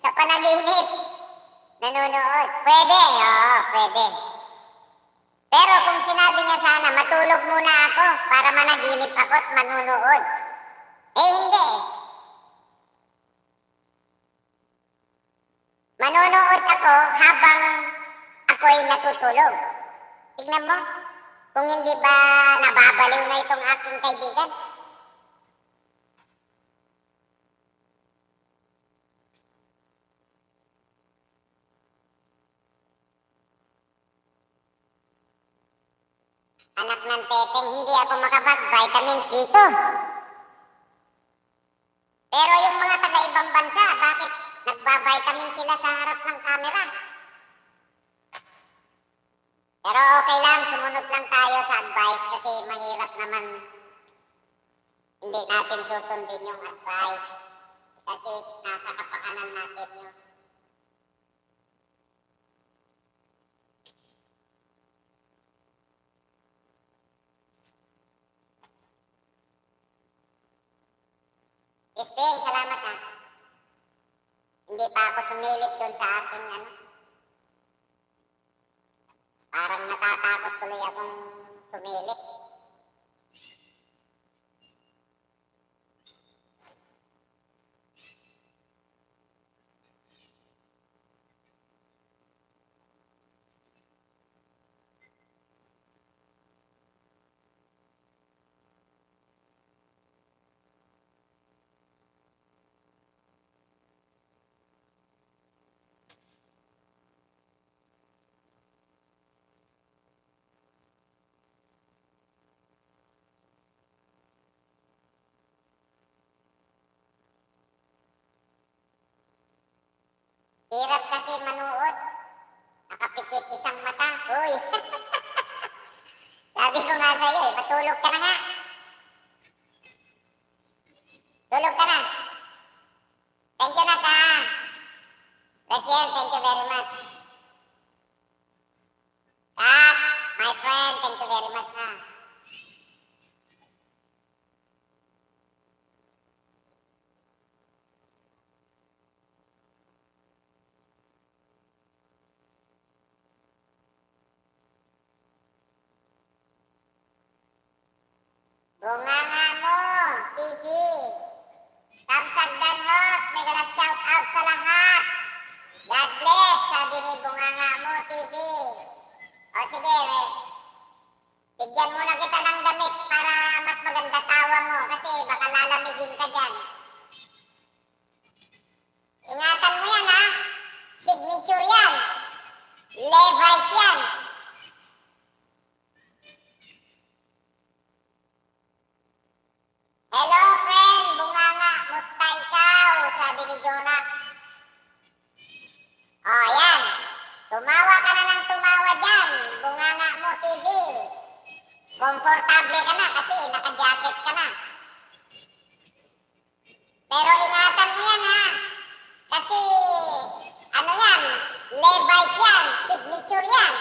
sa panaginip, nanunood. Pwede, oo, pwede. Pero kung sinabi niya sana, matulog muna ako para managinip ako at manunood. Hindi. Manunood ako habang ako'y natutulog. Tignan mo, kung hindi ba nababaliw na itong aking kaibigan. Anak ng teteng, hindi ako makapag-vitamins dito. Pero yung mga taga-ibang bansa, bakit nagba-vitamin sila sa harap ng camera? Pero okay lang, sumunod lang tayo sa advice kasi mahirap naman hindi natin susundin yung advice. Kasi nasa kapakanan natin yun. Spring, salamat ha. Hindi pa ako sumilip dun sa aking Parang natatakot tuloy akong sumilip. Hirap kasi manood. Nakapikit isang mata. Uy! Sabi ko nga sa'yo matulog ka na nga. Tulog ka na. Thank you, Naka. Rachel, thank you very much. Kat, my friend, thank you very much ha. Bunganga mo, TV. Kamsagdan Ross, mega love shout out sa lahat. God bless, sabi ni Bunganga mo, TV. O sige, bigyan muna kita ng damit para mas maganda tawa mo kasi baka lalamigin ka dyan. Ingatan mo yan ha. Signature yan. Levi's yan. Hello friend, Bunganga, musta ikaw? Sabi ni Jonax. Oh, yan. Tumawa ka na ng tumawa dyan. Bunganga mo, TV. Komportable ka na kasi naka-jacket ka na. signature yan.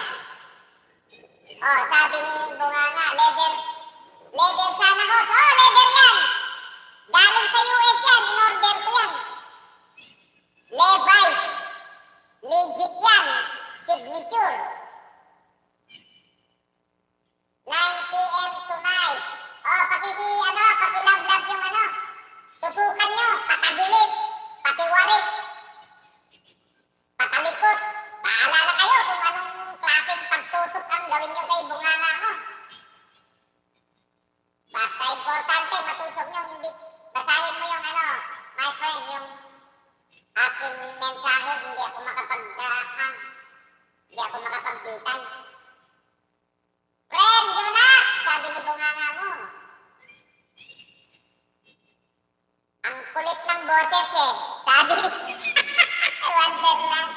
Oh, sabi ni Bunganga, leather sana ko. Oh, leather yan. Galing sa US yan, in-order ko yan. Levi's. Legit yan. Signature. 9 p.m. tonight. Oh, pakilab-lab yung tusukan nyo, patagilid, patiwarik, patalikot. Paalala kayo kung anong klaseng pagtusok ang gawin nyo kay Bunganga mo. Basta importante, matusok nyo, hindi. Basahin mo yung my friend, yung aking mensahe, hindi ako hindi ako makapagbitan. Friend, Jonax, sabi ni Bunganga mo. Ang kulit ng boses sabi Wonderland.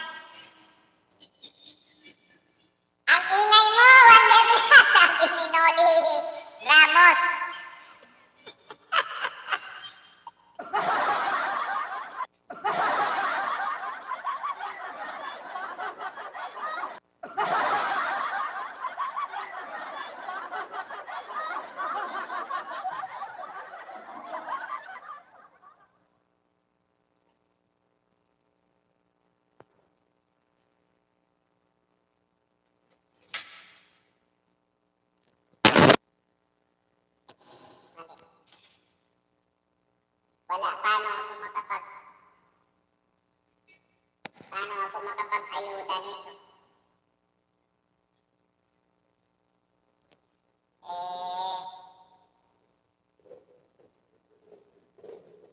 Ang ingay mo, Wonderland, sabi ni Noli Ramos. Wala, paano ako makapag-ayuda nito?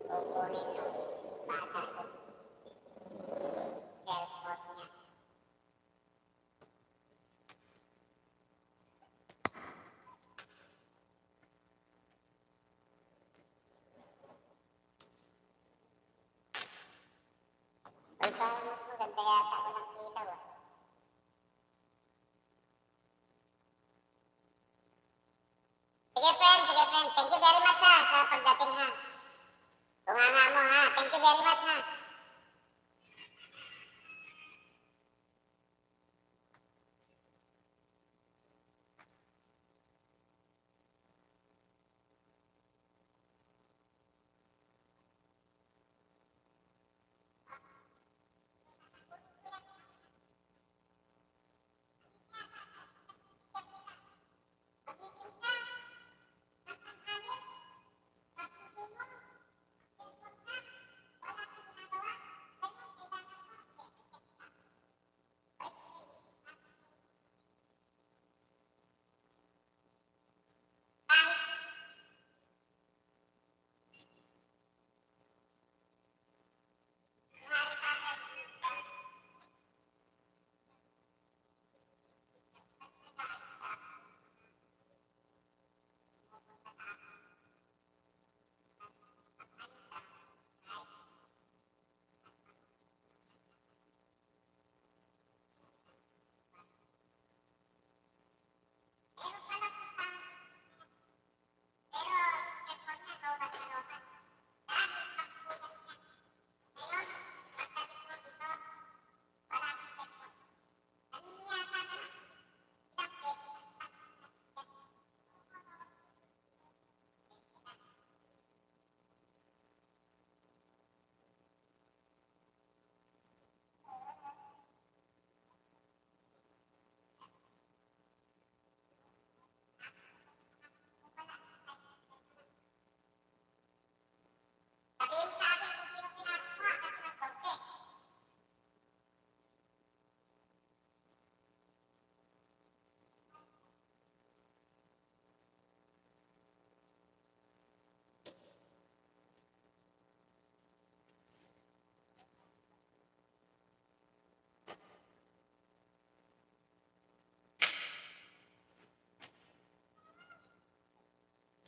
Kukunin yung bata ko. Cellphone niya. Ay, parang mas maganda yata ako ng ilaw Sige friend. Thank you very much sa pagdating ha. Bunganga mo ha. Thank you very much ha.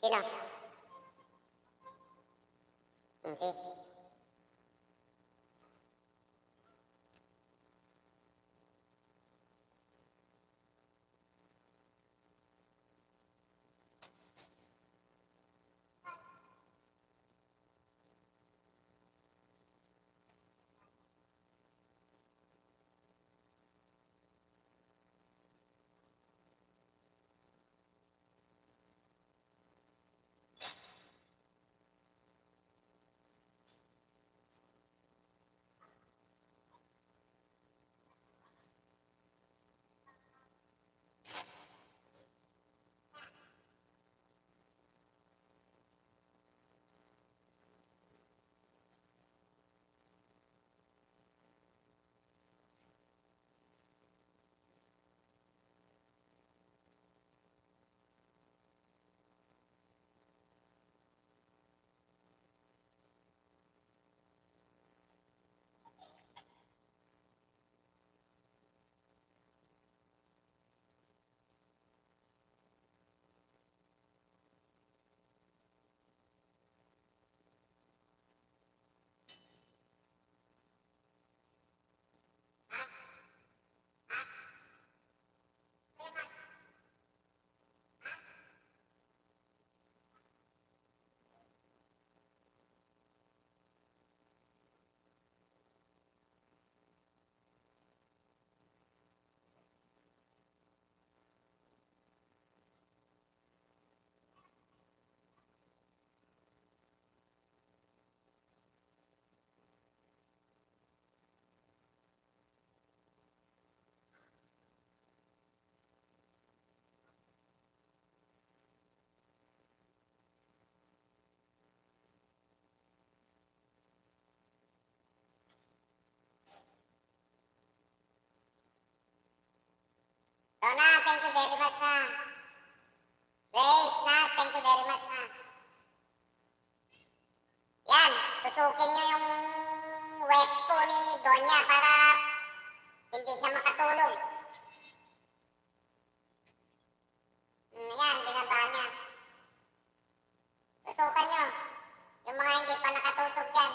Sino? Sige. thank you very much ha. Grace na, thank you very much ha. Yan, tusukin nyo yung wet po ni Donya para hindi siya makatulog. Yan, binaba niya. Tusukan nyo. Yung mga hindi pa nakatusok yan.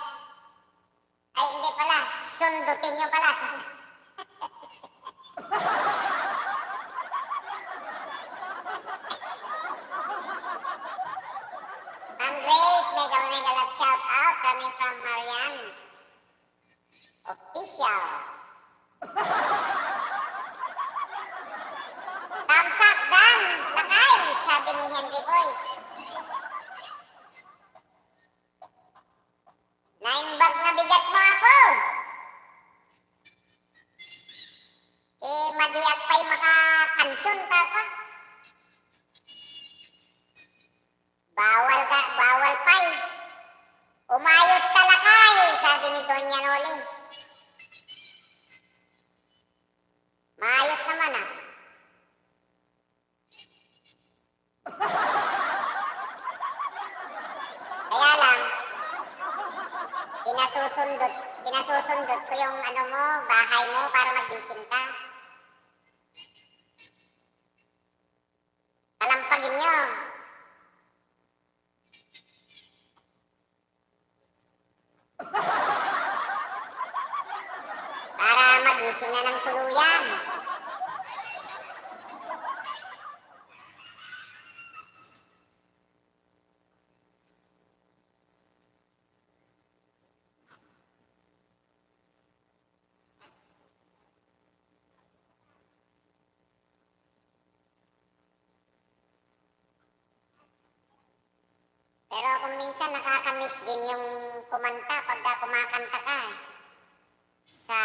Ay, hindi pala. Sundutin nyo pala. Ma'am Grace, mega love shout out coming from Marian Official. Thumbs up, Dan! Lakay! Sabi ni Henry Boy. 9 bag na bigat mo ako. Madiak pa'y makakansyon ka pa. Bawal pa'y. Umayos ka lakay, sabi ni Donya Noli. Maayos naman ah. Kaya lang, Pinasusundot ko yung bahay mo para magising ka. Palampagin nyo. Para magising na ng tuluyan. Pero kung minsan nakakamiss din yung kumanta pagka kumakanta ka sa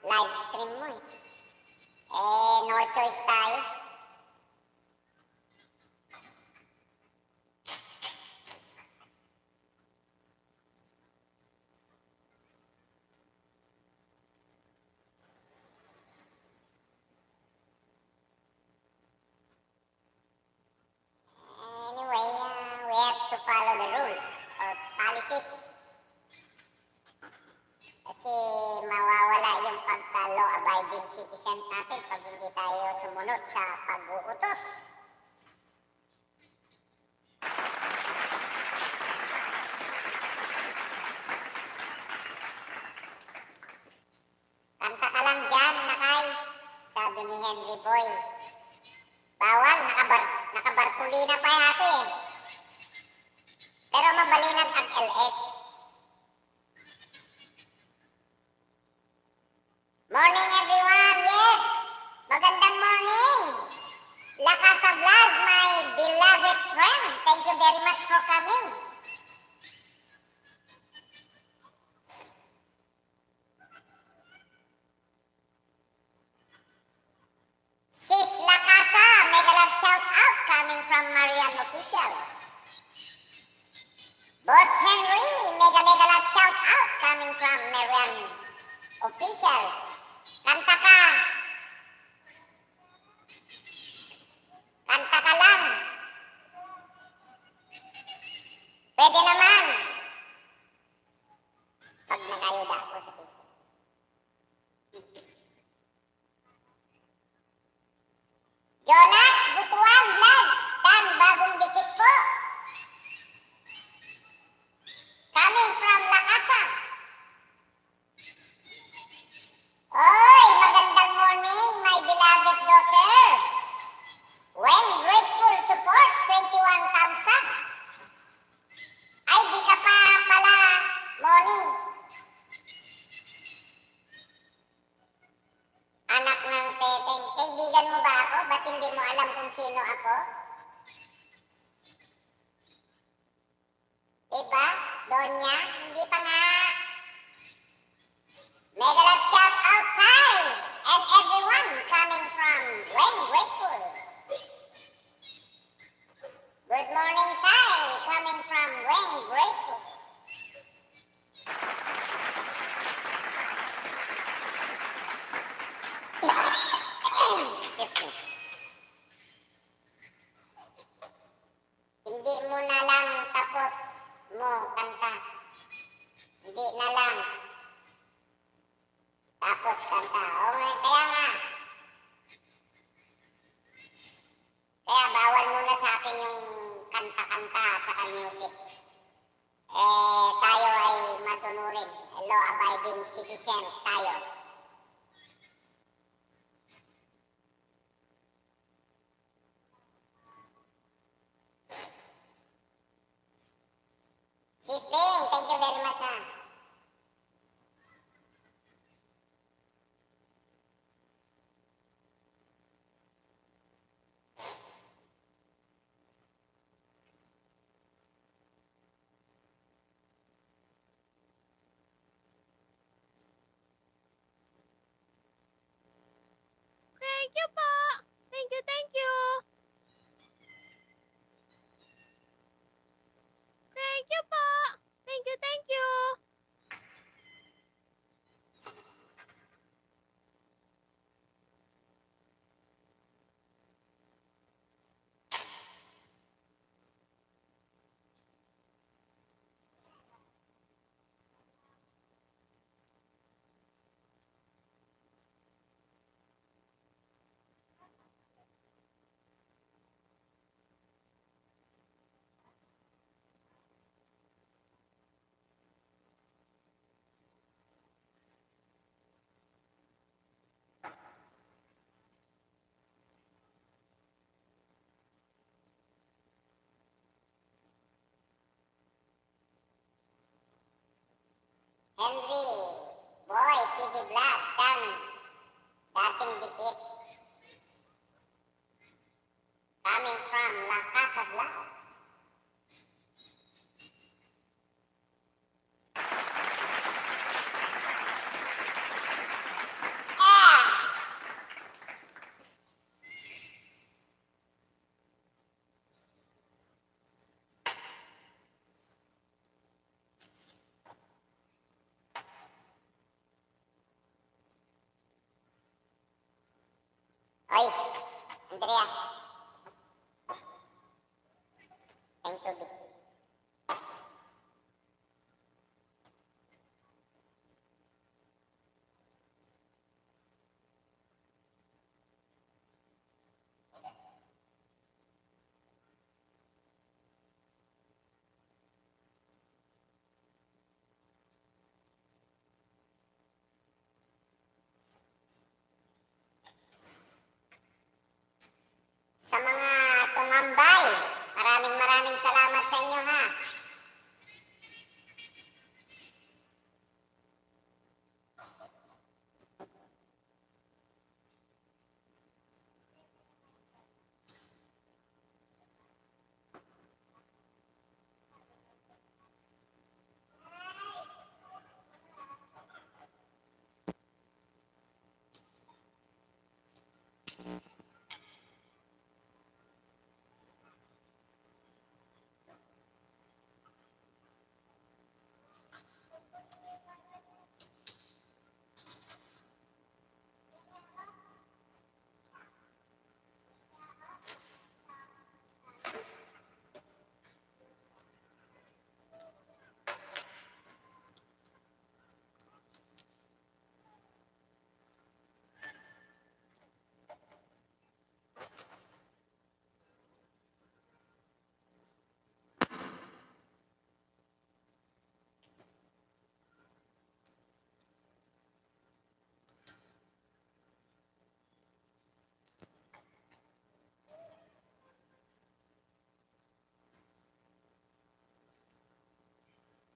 live stream mo eh. No choice tayo. To follow the rules or policies. Kasi mawawala yung pagka-law-abiding citizen natin pag hindi tayo sumunod sa pag-uutos. Kanta ka lang dyan, Nakay, sabi ni Henry Boy. Bawal, nakabartulina pa yate eh. Pero mabalinag ang LS. Morning everyone, yes! Magandang morning! Lakasa Vlog, my beloved friend. Thank you very much for coming. Sis Lakasa, mega love shout out coming from Marian Official. Boss Henry, mega love shout out coming from Marian Official. Kanta ka. Kanta ka lang. Pwede naman. Pag nagayuda ako sa tito. Jonas, Butuan, Vlogs, Dan, bagong dikit po. Coming from Lakasa. Oy, magandang morning, my beloved daughter. When grateful support, 21 thumbs up. Ay, di ka pa pala, morning. Anak ng teteng. Kaibigan mo ba ako? Ba't hindi mo alam kung sino ako? Diba? Donya? Hindi pa nga. Mega love shout out time and everyone coming from When Grateful. Good morning, Tay, coming from When Grateful. Excuse Kunti na lang. Tapos kanta. O, kaya nga. Kaya bawal muna sa akin yung kanta-kanta sa music. Tayo ay masunurin. Law-abiding citizen tayo. Sis Bing, thank you very much ha. Thank you po. Thank you, thank you. Thank you po. Thank you, thank you. Henry, boy, TV Vlog, dan dating dikit. Coming from La Casa Vlogs. Oi, Andrea. Thank you. Sa mga tumambay, maraming salamat sa inyo ha.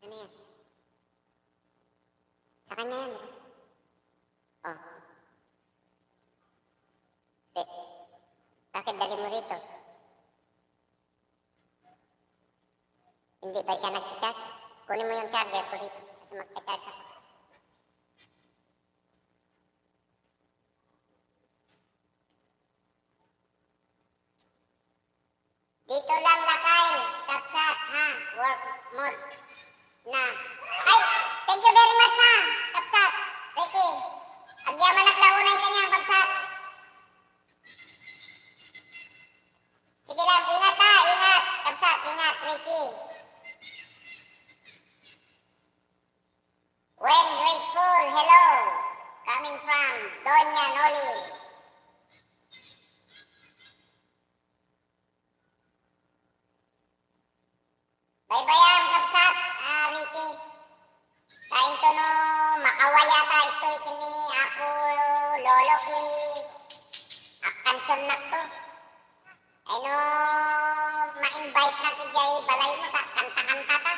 Ano yan? Sa kanya yan. Oh. Bakit dali mo rito? Hindi ba siya nag-charge? Kunin mo yung charger ko dito kasi mag-charge ako. Dito lang lakay, kapsat, ha? Work mode na. Ay, thank you very much ha, kapsat. Ricky, agyaman naglaunay ka niyan, kapsat. Sige lang, ingat ha, ingat. Kapsat, ingat, Ricky. sunak to. Ay no, ma-invite na ti jay balay mo ta, kanta-kanta ta.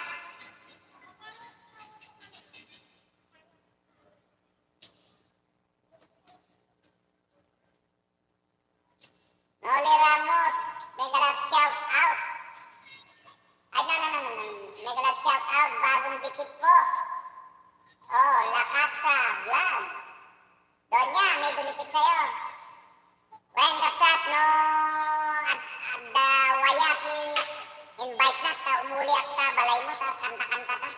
Noli Ramos, mega love shout out. Ay, no. Mega love shout out, bagong dikit po. Oh, Lakasa Vlog. Donya, may dumikit sa'yo. When kapsat, no, at wayaki, invite na ta, umuli at ta, balay mo ta, kanta-kanta ta.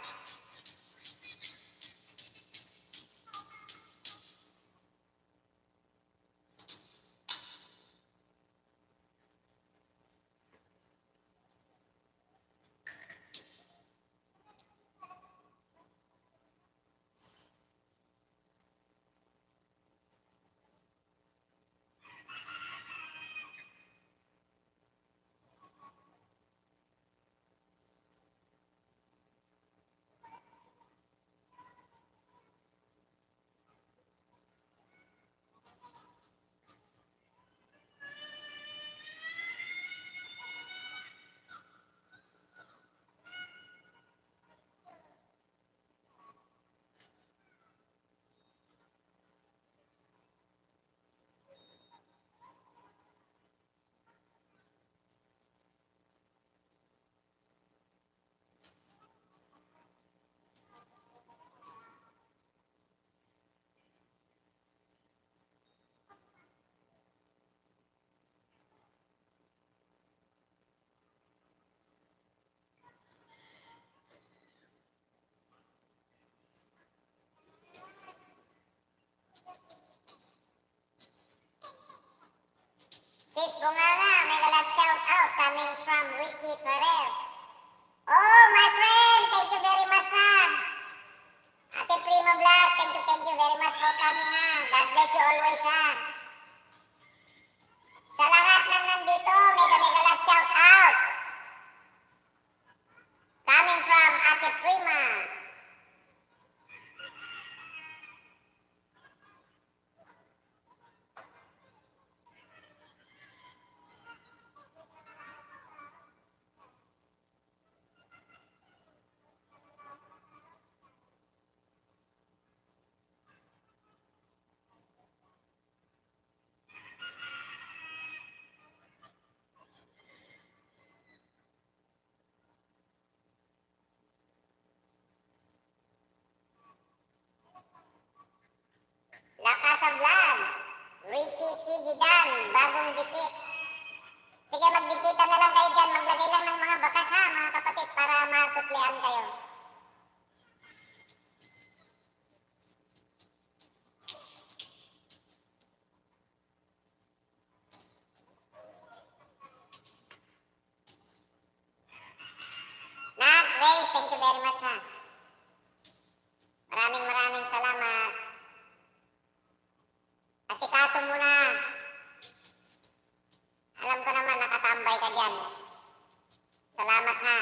Sis Bunganga, mega love shout out coming from Ricky Ferrer. Oh, my friend, thank you very much, ha. Ate Prima Vlog, thank you very much for coming, ha. God bless you always, ha. Sa lahat ng nandito, mega love shout out. Coming from Ate Prima. Lakasa Vlog, Ricky Tividan, bagong dikit. Sige, magdikitan na lang kayo dyan. Maglagay lang ng mga bakas, ha, mga kapatid, para masuklian kayo. Nat, Grace, thank you very much, ha. Maraming salamat. Asikaso muna. Alam ko naman, nakatambay ka dyan. Salamat, ha.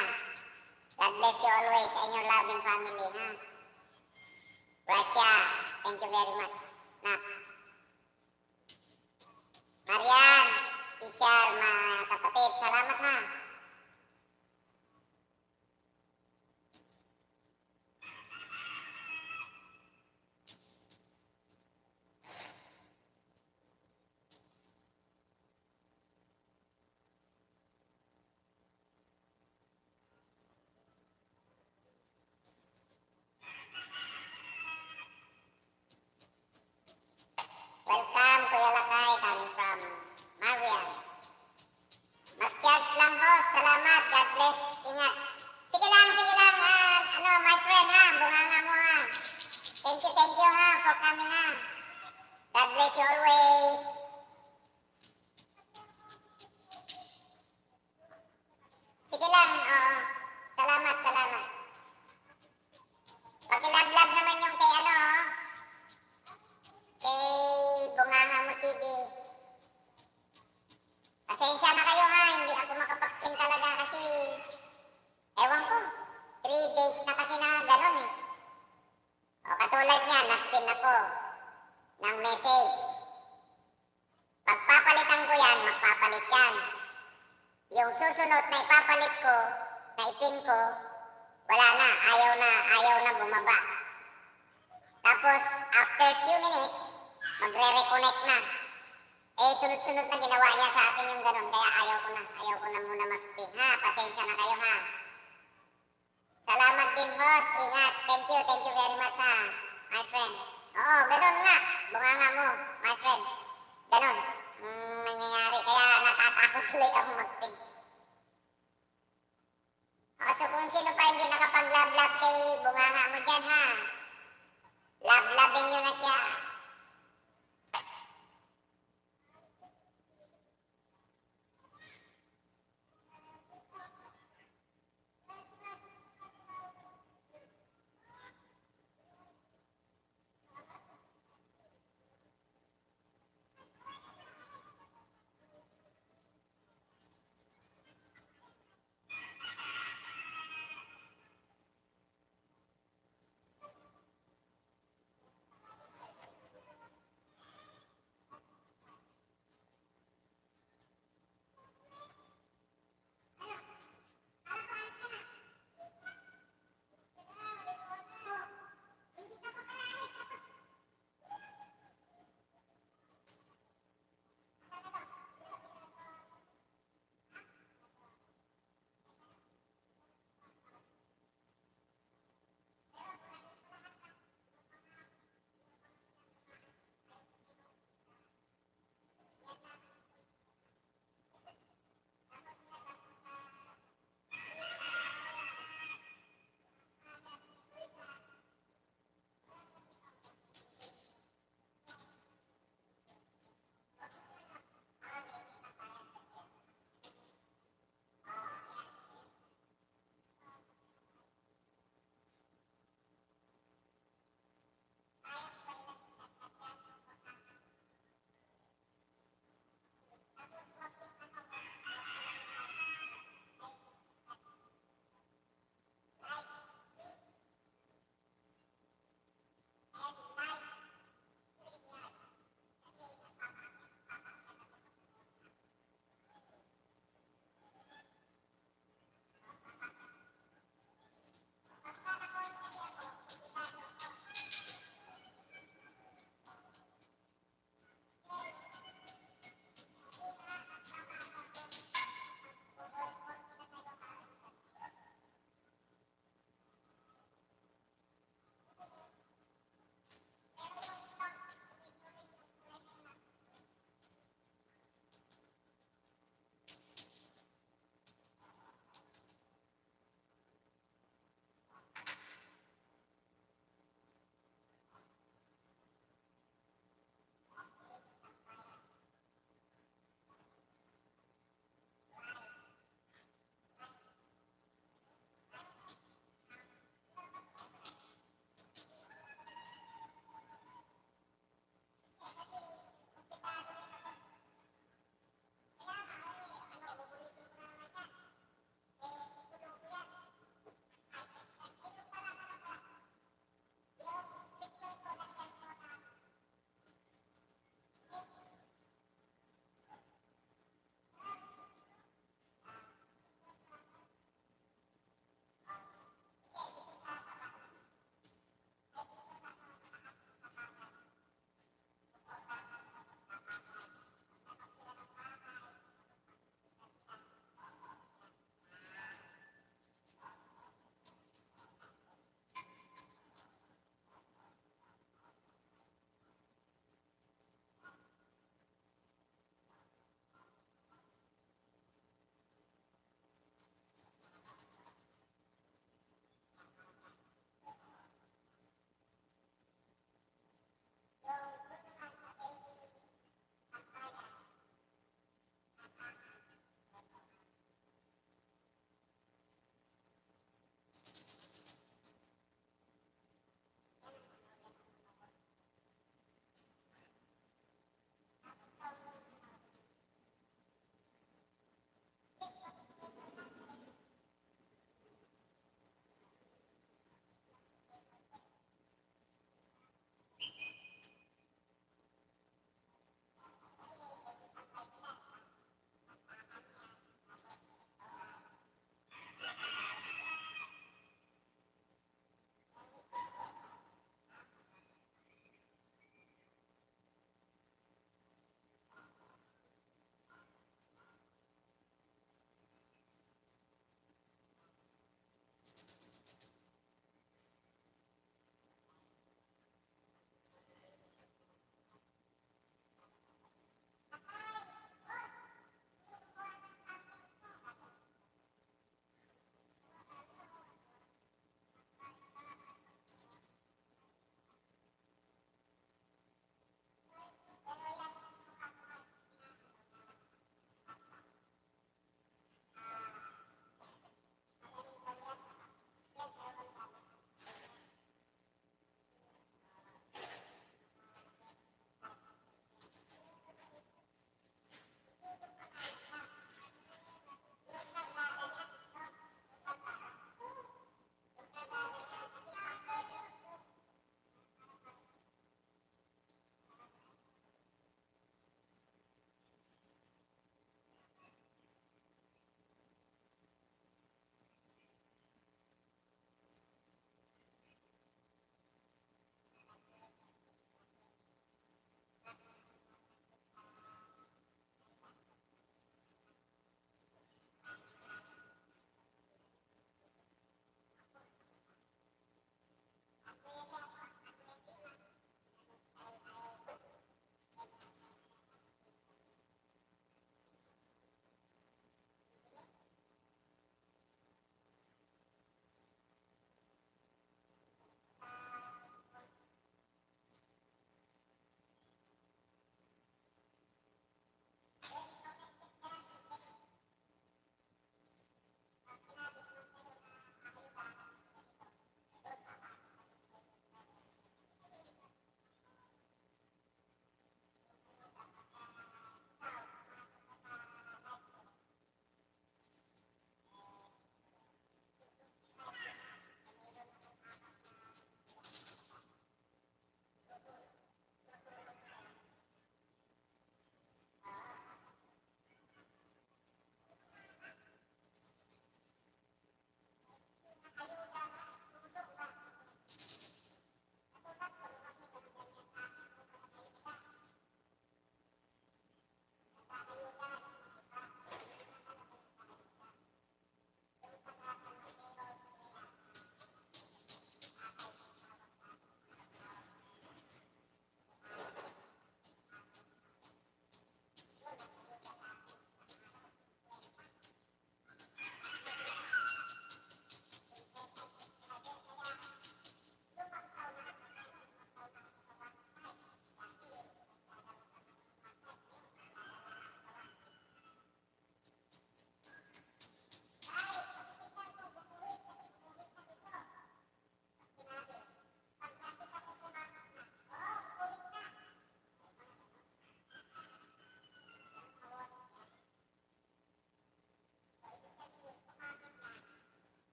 God bless you always and your loving family, ha. Russia, thank you very much. Nak. Marian, Ishar, mga kapatid, salamat, ha. Welcome, Kuya Lakay, coming from Marian. Mag-charge lang, host. Salamat. God bless. Ingat. Sige lang, my friend, ha. Bunganga mo, ha. Thank you, ha, for coming, ha. God bless you always. Sige lang, oo. Salamat. Pakilab-lab naman yung kay kay Bunganga mo TV. Pasensya na kayo, ha, hindi ako makapag-pin talaga kasi, ewan ko, 3 days na kasi na gano'n, eh. O katulad niya, nag-pin ako ng message. Pagpapalitan ko yan, magpapalit yan. Yung susunod na ipapalit ko, na ipin ko, wala na, ayaw na bumaba. Tapos, after few minutes, magre-reconnect na. Eh, sunod-sunod na ginawa niya sa akin yung ganun, kaya ayaw ko na muna mag-pin, ha? Pasensya na kayo, ha? Salamat din, boss. Ingat. Thank you very much, ha, my friend. Oo, ganun nga. Bunganga mo, my friend. Ganun. Nangyayari. Kaya natatakot tuloy ako mag-pin. So kung sino pa hindi nakapag-love-love kay bunganga mo dyan, ha? Love-lovin nyo na siya.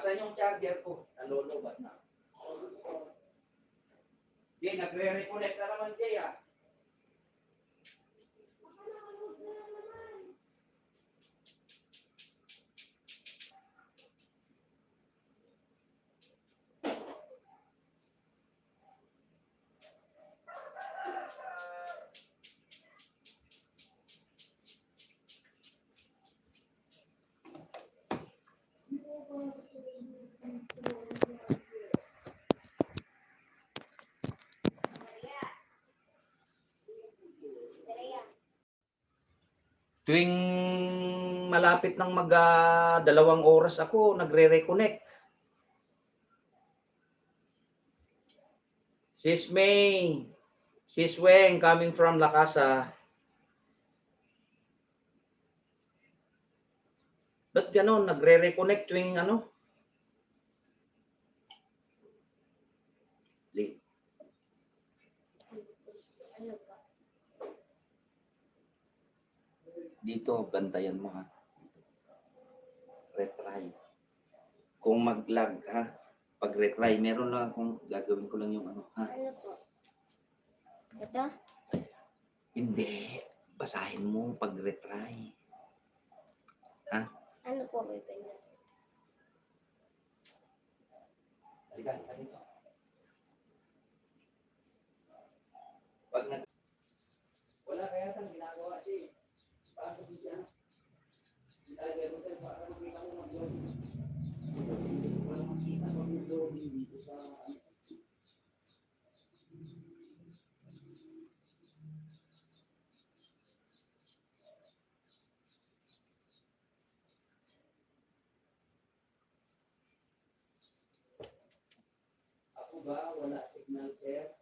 Asan yung charger ko? Nalulubat na. Jay, nagre-reconnect na naman, Jay, ah. Tuwing malapit ng mag 2 oras ako, nagre-reconnect. Sis May, Sis Weng coming from Lakasa. Ba't ganon? Nagre-reconnect tuwing ano? Dito, bantayan mo ha. Retry. Kung mag-lag ha, pag retry, meron lang akong gagawin ko lang yung ano ha. Ano po? Ito? Hindi. Basahin mo pag retry. Ha? Ano po may pwede? Halika, halika dito. Pag nag... Wala kaya tang ginagawa si paano siya? Si Tiger Hotel, paano makita mo mag-load? Wala makita mag-load dito sa... Ako ba? Wala signal, sir?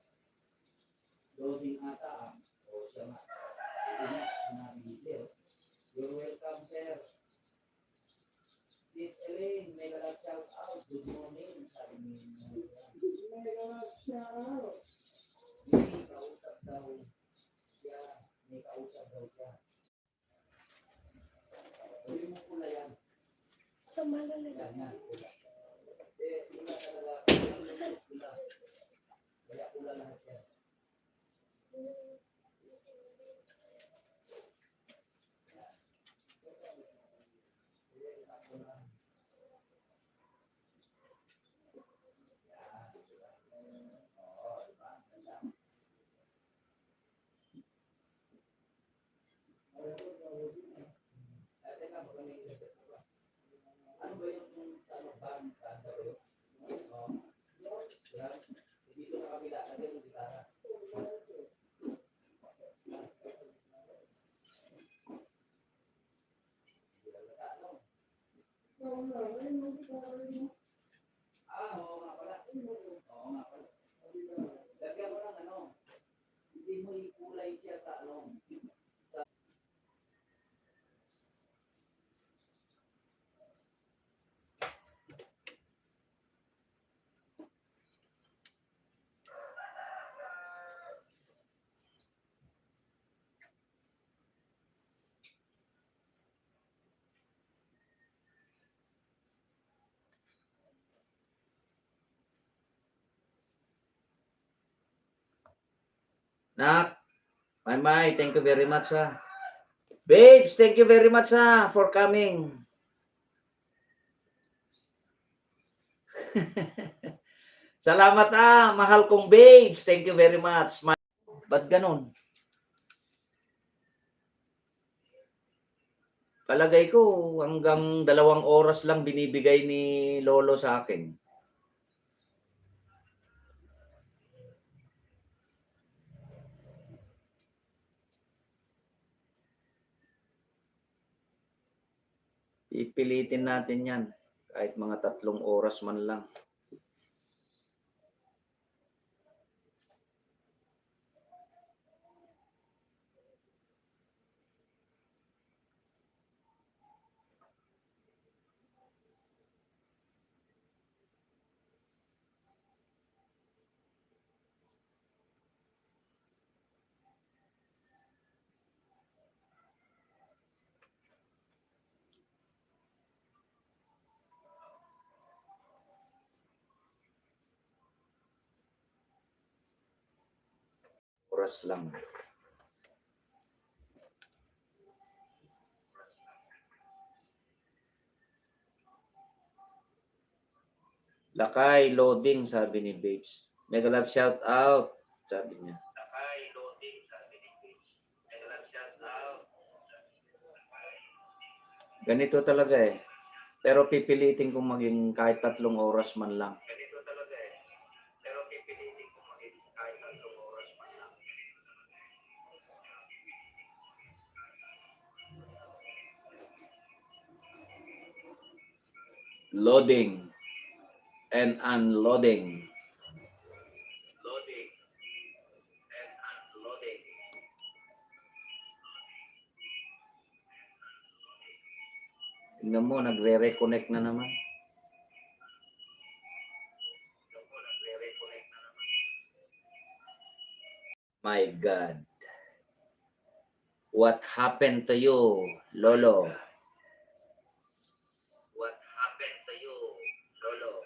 Loading ata ah. O siya nga. Ito nga, sinabi ni sir. You're welcome, sir. Sis Elaine, may shout out. Good morning. Sabi ni may shout out. May kausap daw siya. May kausap daw siya. Sabi mo pula yan. Sa malala. Yan yan. Pula talaga. Pula. Kaya pula lahat yan. Ano ba yung sa band? Kanta ba yun? Yan. Dito sa kabila. Lagyan yung gitara. Oo nga pala. Oo nga pala. Lagyan mo ng ano. Hindi mo ikulay siya sa ano. Nak, Mai, thank you very much ha. Babes, thank you very much ha for coming. Salamat mahal kong babes. Thank you very much. Ba't ganun? Palagay ko hanggang 2 oras lang binibigay ni Lolo sa akin. Ipilitin natin yan. Kahit mga 3 oras man lang. oras lang. Lakay, loading, sabi ni Babes. Mega love shout out, sabi niya. Lakay, loading, sabi ni Babes. Mega love shout out. Ganito talaga eh. Pero pipilitin kong maging kahit 3 oras man lang. Ganito talaga eh. Pero pipilitin kong maging kahit 3 oras man lang. Loading and unloading. Loading and unloading. Tingnan mo, nagre-reconnect na naman. My God. What happened to you, Lolo? What happened to you, Lolo?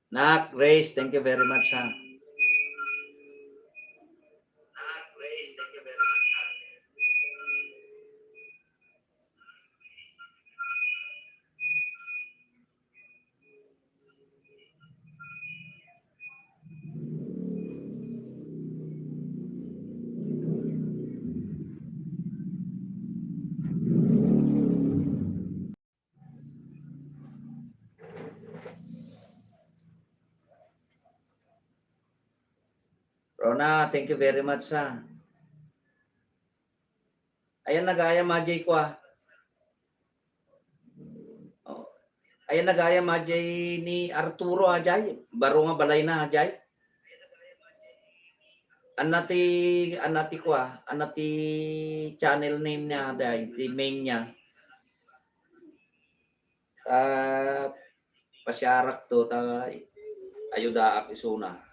Nak, Race, thank you very much, ha. Nak, Race, thank you very much, ha. Rona, thank you very much, ha. Ayan nagaya majay ko, ha. Oh. Ayan nagaya majay ni Arturo, ajay. Baro nga balay na, ajay. Anati ko, ha. Anati channel name niya, ajay. Di main niya. Pasyarak to, ayuda ak isuna.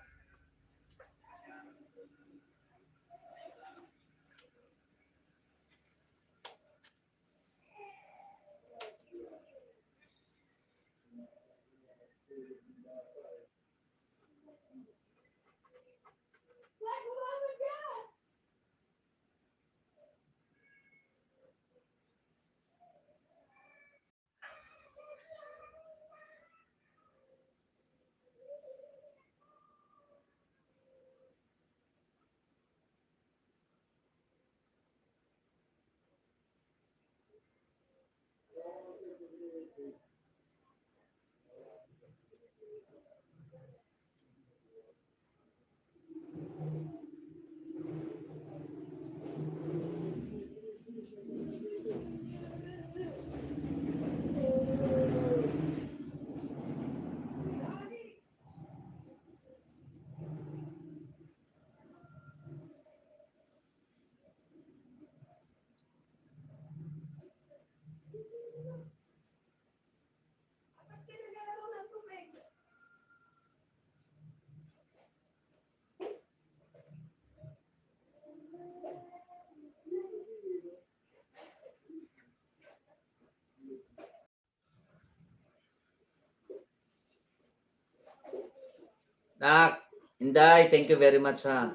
Nak, Inday, thank you very much, ha.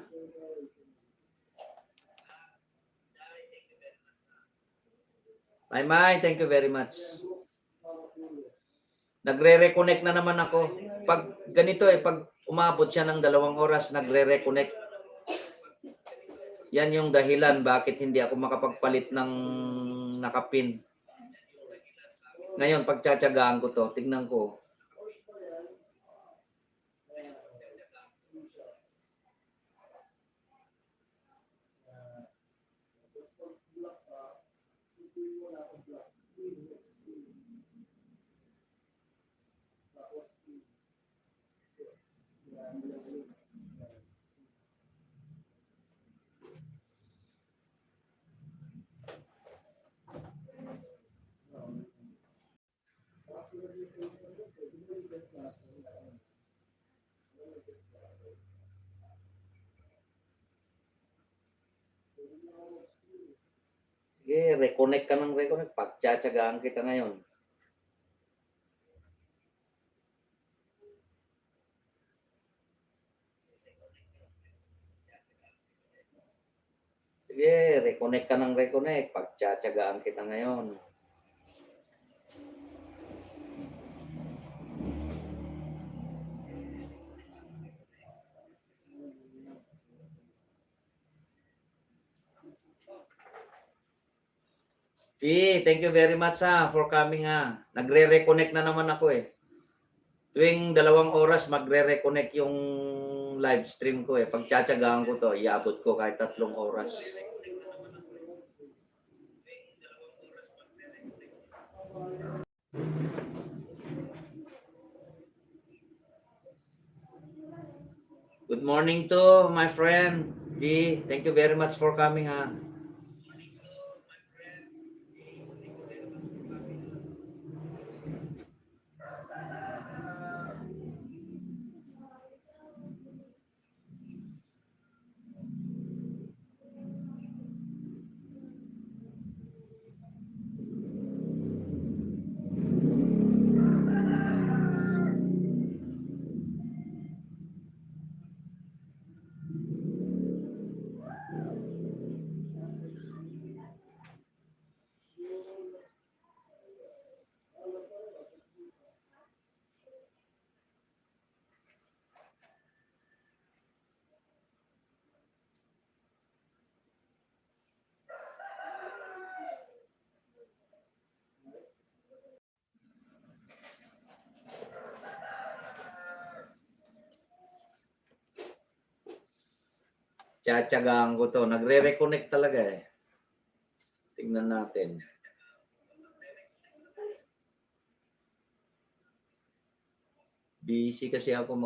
May, thank you very much. Nagre-reconnect na naman ako. Pag ganito pag umabot siya ng 2 oras, nagre-reconnect. Yan yung dahilan bakit hindi ako makapagpalit ng nakapin. Ngayon, pagtsatsagaan ko to, tignan ko. Sige, reconnect ka ng reconnect. Pagtsatsagaan kita ngayon. Sige, reconnect ka ng reconnect. Pagtsatsagaan kita ngayon. Thank you very much for coming Nagre-reconnect na naman ako eh. Tuwing 2 oras magre-reconnect yung live stream ko eh. Pagtsatsagaan ko to, iabot ko kahit 3 oras. Good morning to my friend V. Thank you very much for coming Tsatsagaan ko to. Nagre-reconnect talaga eh. Tingnan natin. Busy kasi ako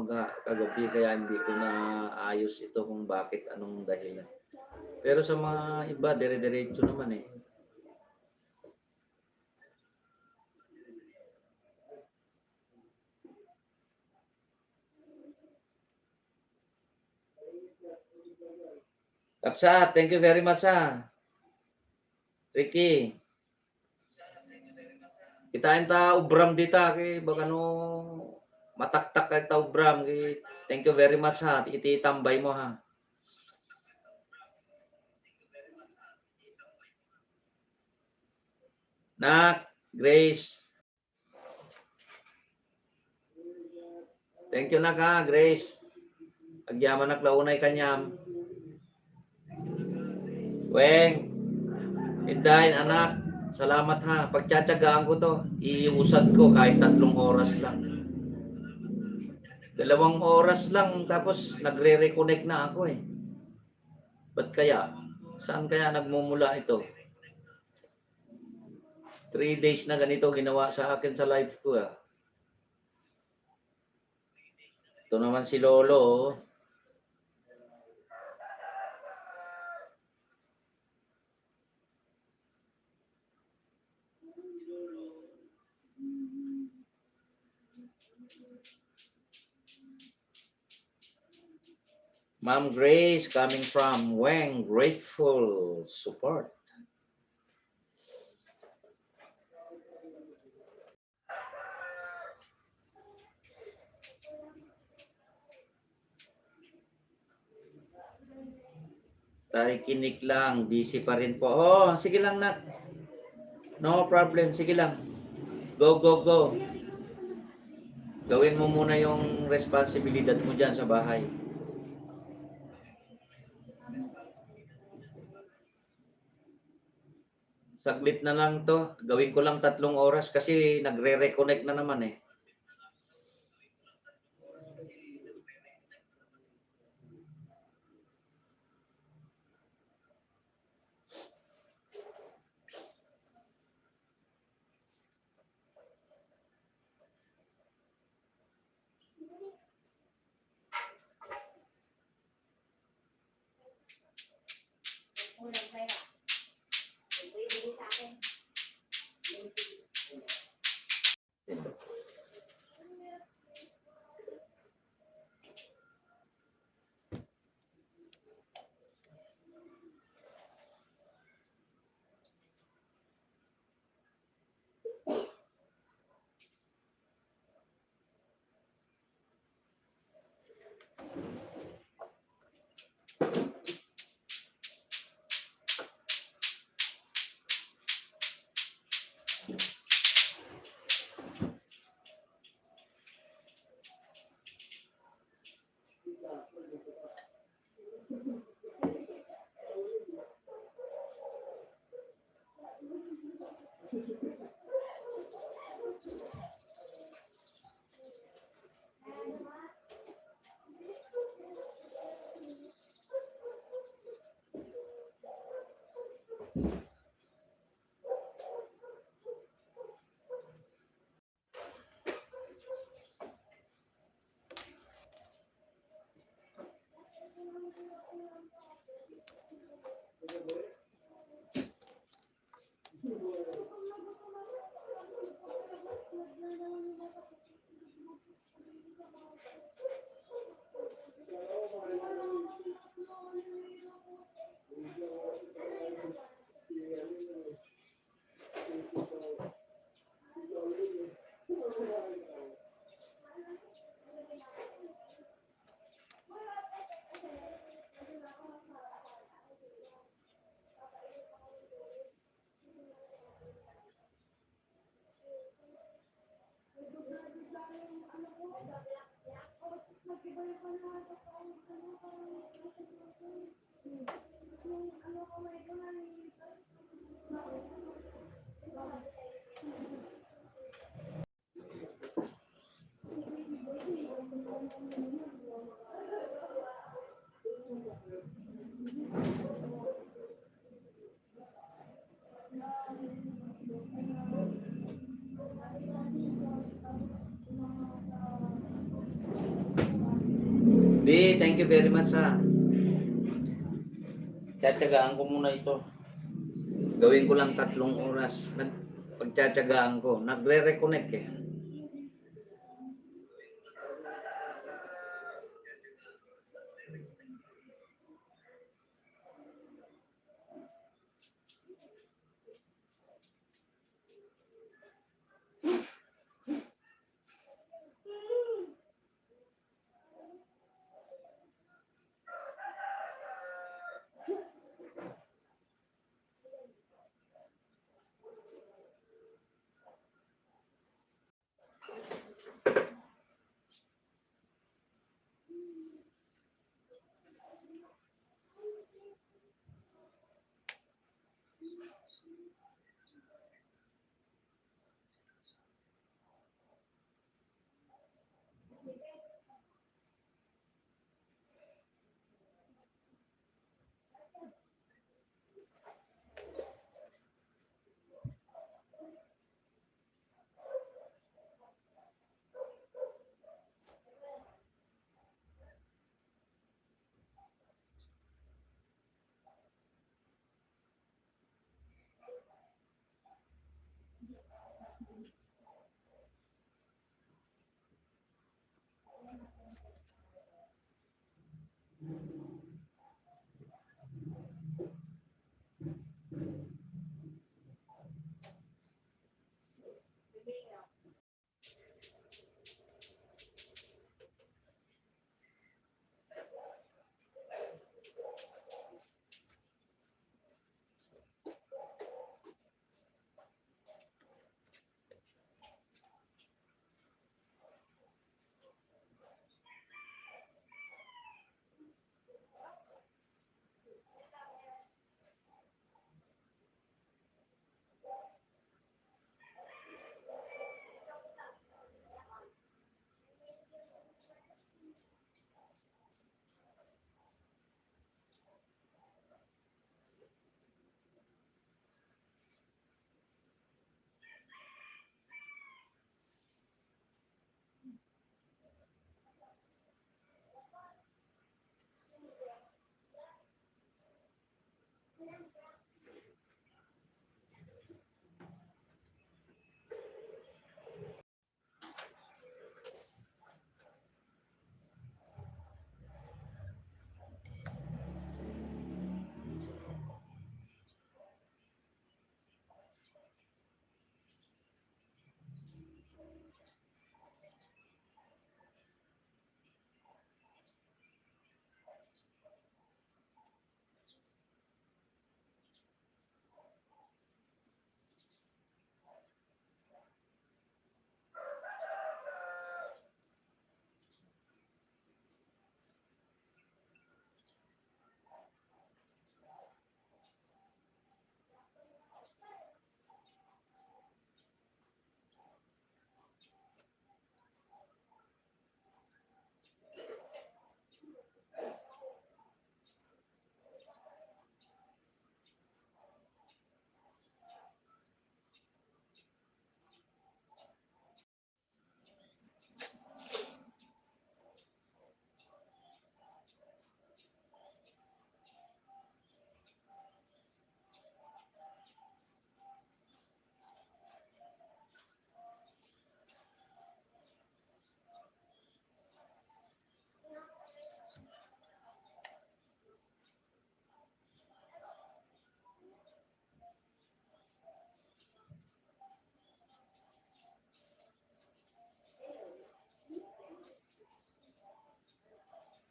kagabi kaya hindi ko na ayos ito kung bakit anong dahilan. Pero sa mga iba, dire-diretso naman eh. Kapsa, thank you very much Ricky. Kitain ta ubram dita kay baka no mataktak kay ta ubram kay thank you very much iti tambay mo Nak, Grace. Thank you nak Grace. Agyaman nak launay kanyam. Weng. Inday, anak. Salamat Pagtsatsagaan ko to. Iusad ko kahit 3 oras lang. 2 oras lang tapos nagre-reconnect na ako eh. Ba't kaya? Saan kaya nagmumula ito? 3 days na ganito ginawa sa akin sa live ko Ito naman si Lolo Ma'am Grace coming from Weng, grateful support. Tayo kinik lang, busy pa rin po. Oh, sige lang nak. No problem, sige lang. Go, go, go. Gawin mo muna yung responsibilidad mo dyan sa bahay. Saglit na lang to. Gawin ko lang 3 oras kasi nagre-reconnect na naman eh. B, thank you very much ha. Tsatsagaan ko muna ito. Gawin ko lang 3 oras. Pagtsatsagaan ko. Nagre-reconnect eh.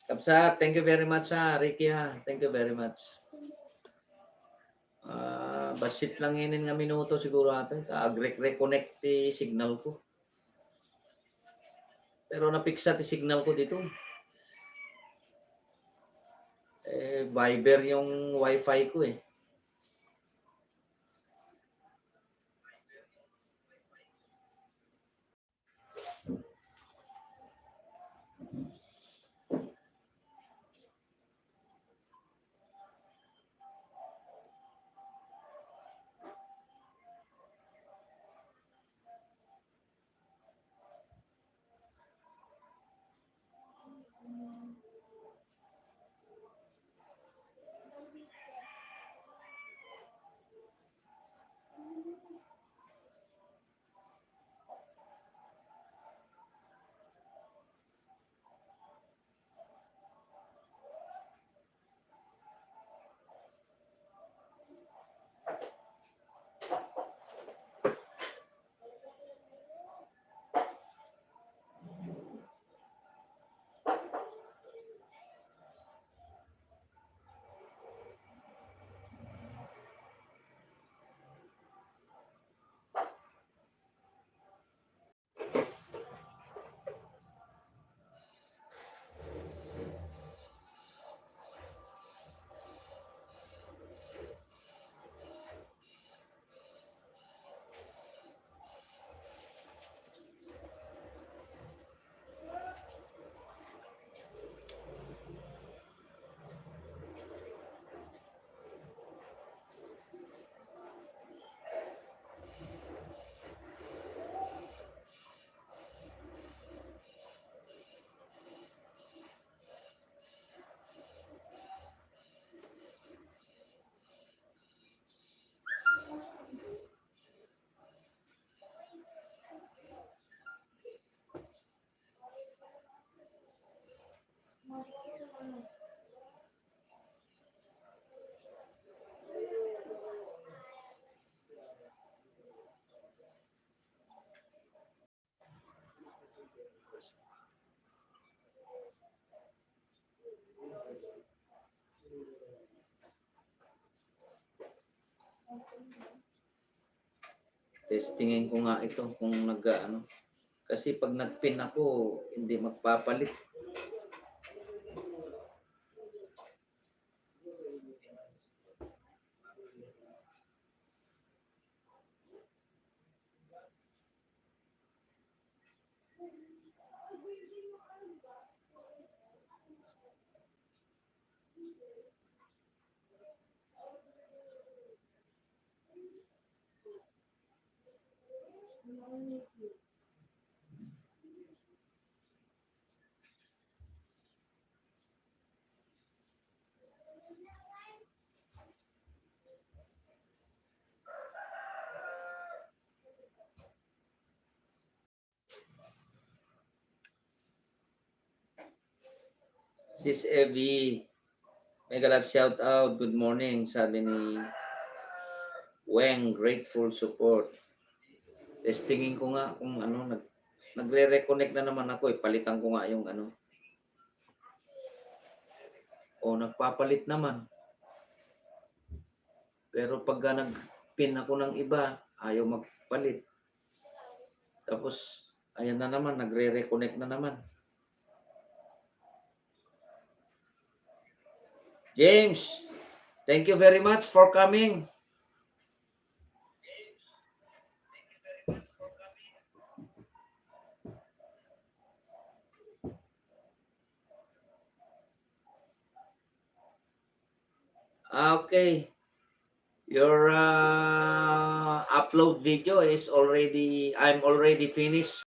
Kapsat, thank you very much ha. Ricky ha. Thank you very much. Basit lang inin nga minuto siguro ato. Ag-reconnect ti signal ko. Pero napiksa ti signal ko dito. Viber yung wifi ko eh. Testingin ko nga ito kung nag-ano. Kasi pag nag-pin ako, hindi magpapalit. Sis Evie, mega love shout out. Good morning, sabi ni Weng, grateful support. Testingin ko nga kung ano, nagre-reconnect na naman ako eh. Palitan ko nga yung ano. O, nagpapalit naman. Pero pagka nag-pin ako ng iba, ayaw magpalit. Tapos, ayan na naman, nagre-reconnect na naman. James, thank you very much for coming. Okay. Your upload video is I'm already finished.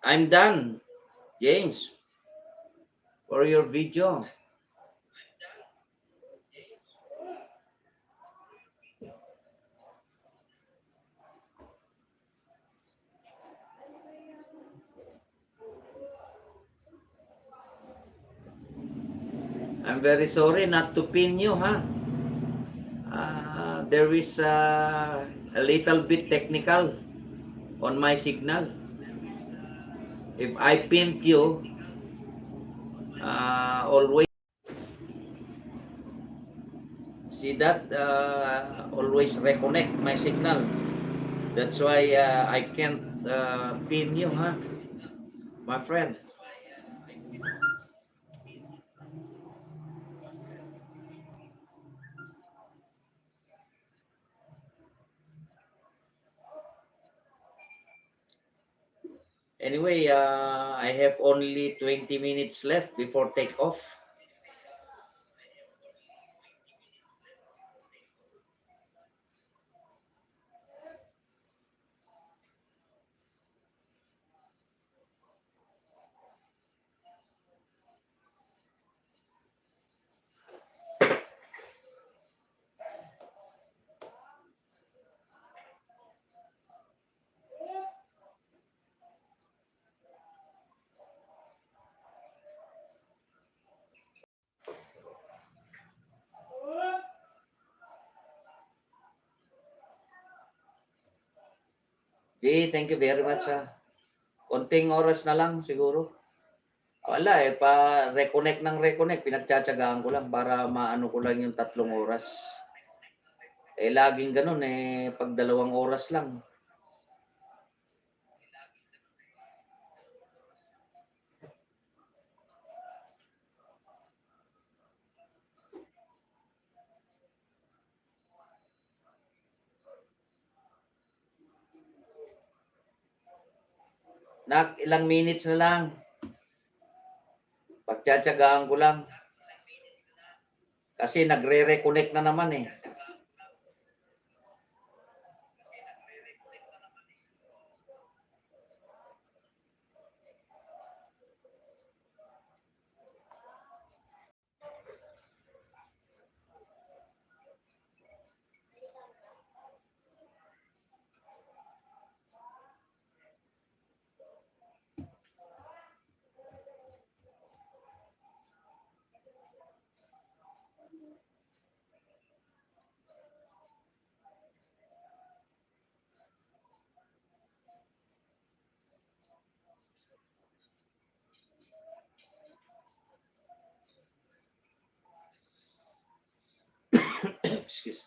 I'm done, James, for your video. very sorry not to pin you, huh? There is a little bit technical on my signal. If I pinned you, always see that always reconnect my signal. That's why I can't pin you, huh, my friend? Anyway, I have only 20 minutes left before takeoff. Okay, thank you very much. Konting oras na lang siguro. Wala pa-reconnect ng reconnect. Pinagtsatsagaan ko lang para maano ko lang yung 3 oras. Laging ganun pag 2 oras lang. Ilang minutes na lang. Pagtsatsagaan ko lang. Kasi nagre-reconnect na naman Excuse.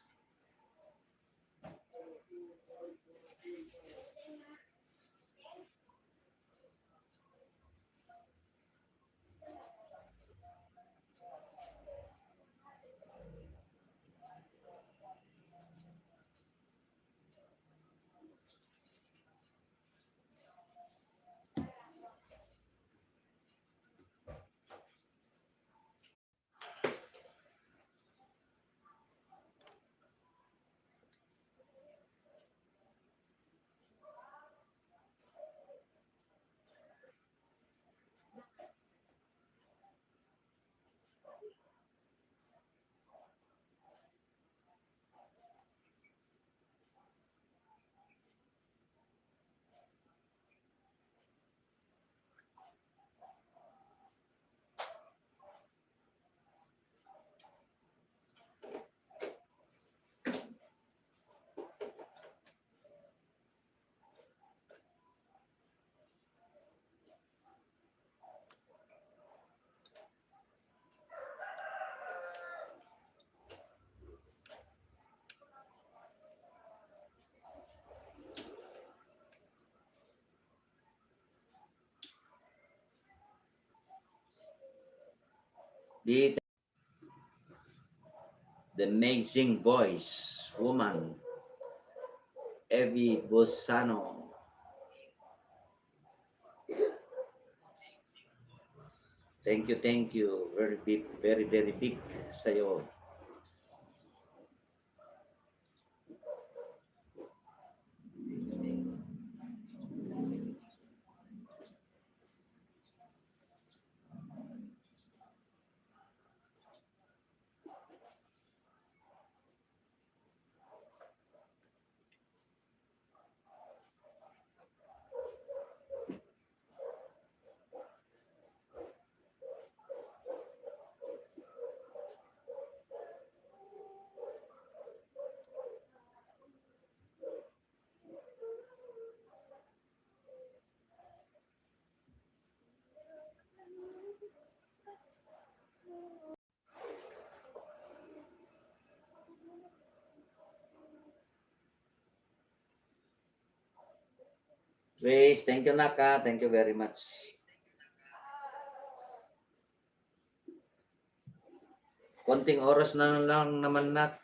The amazing voice woman, Evie Bosano. Thank you. Very big, very big sa'yo. Grace, thank you Naka. Thank you very much. Konting oras na lang naman na.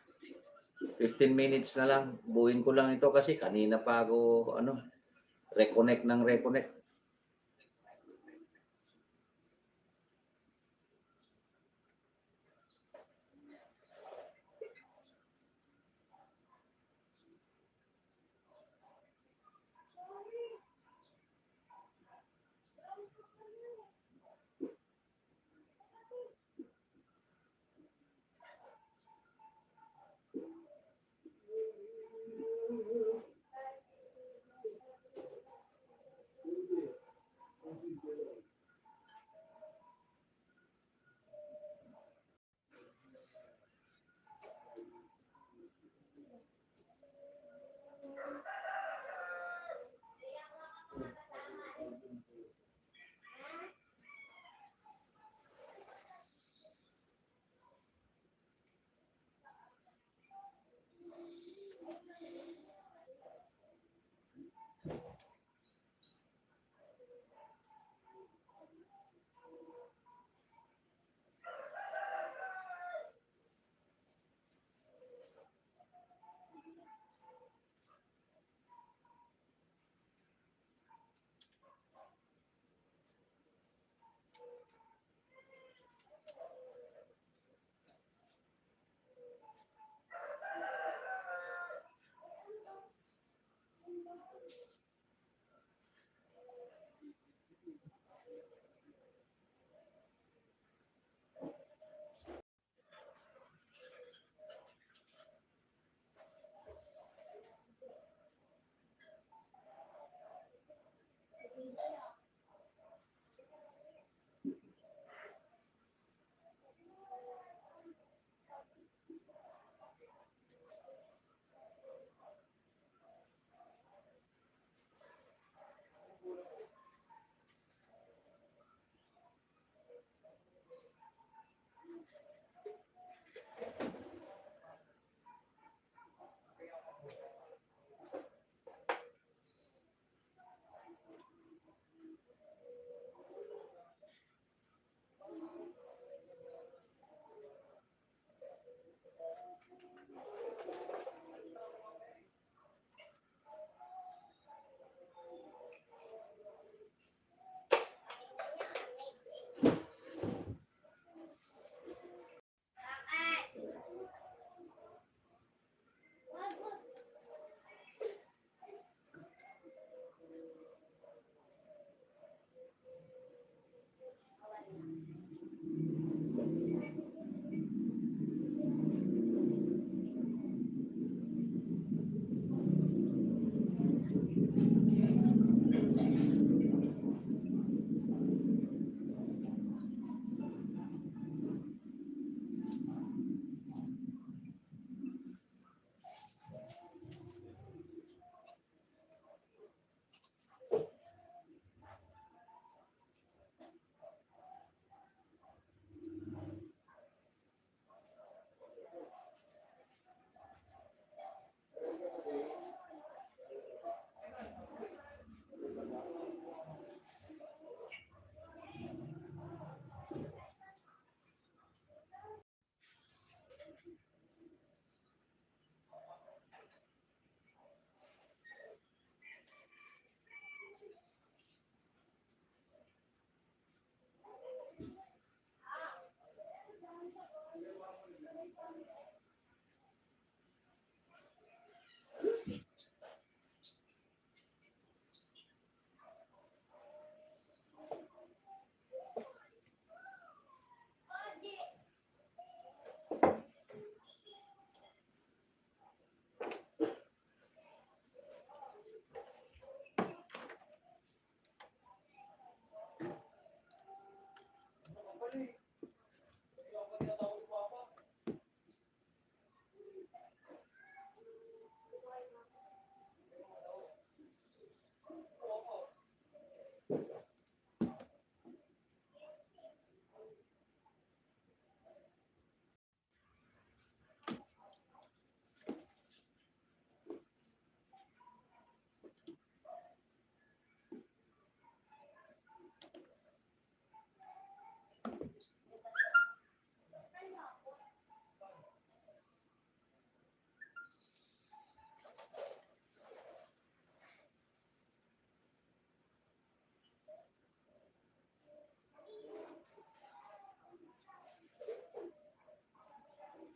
15 minutes na lang. Buuin ko lang ito kasi kanina pa ako reconnect ng reconnect.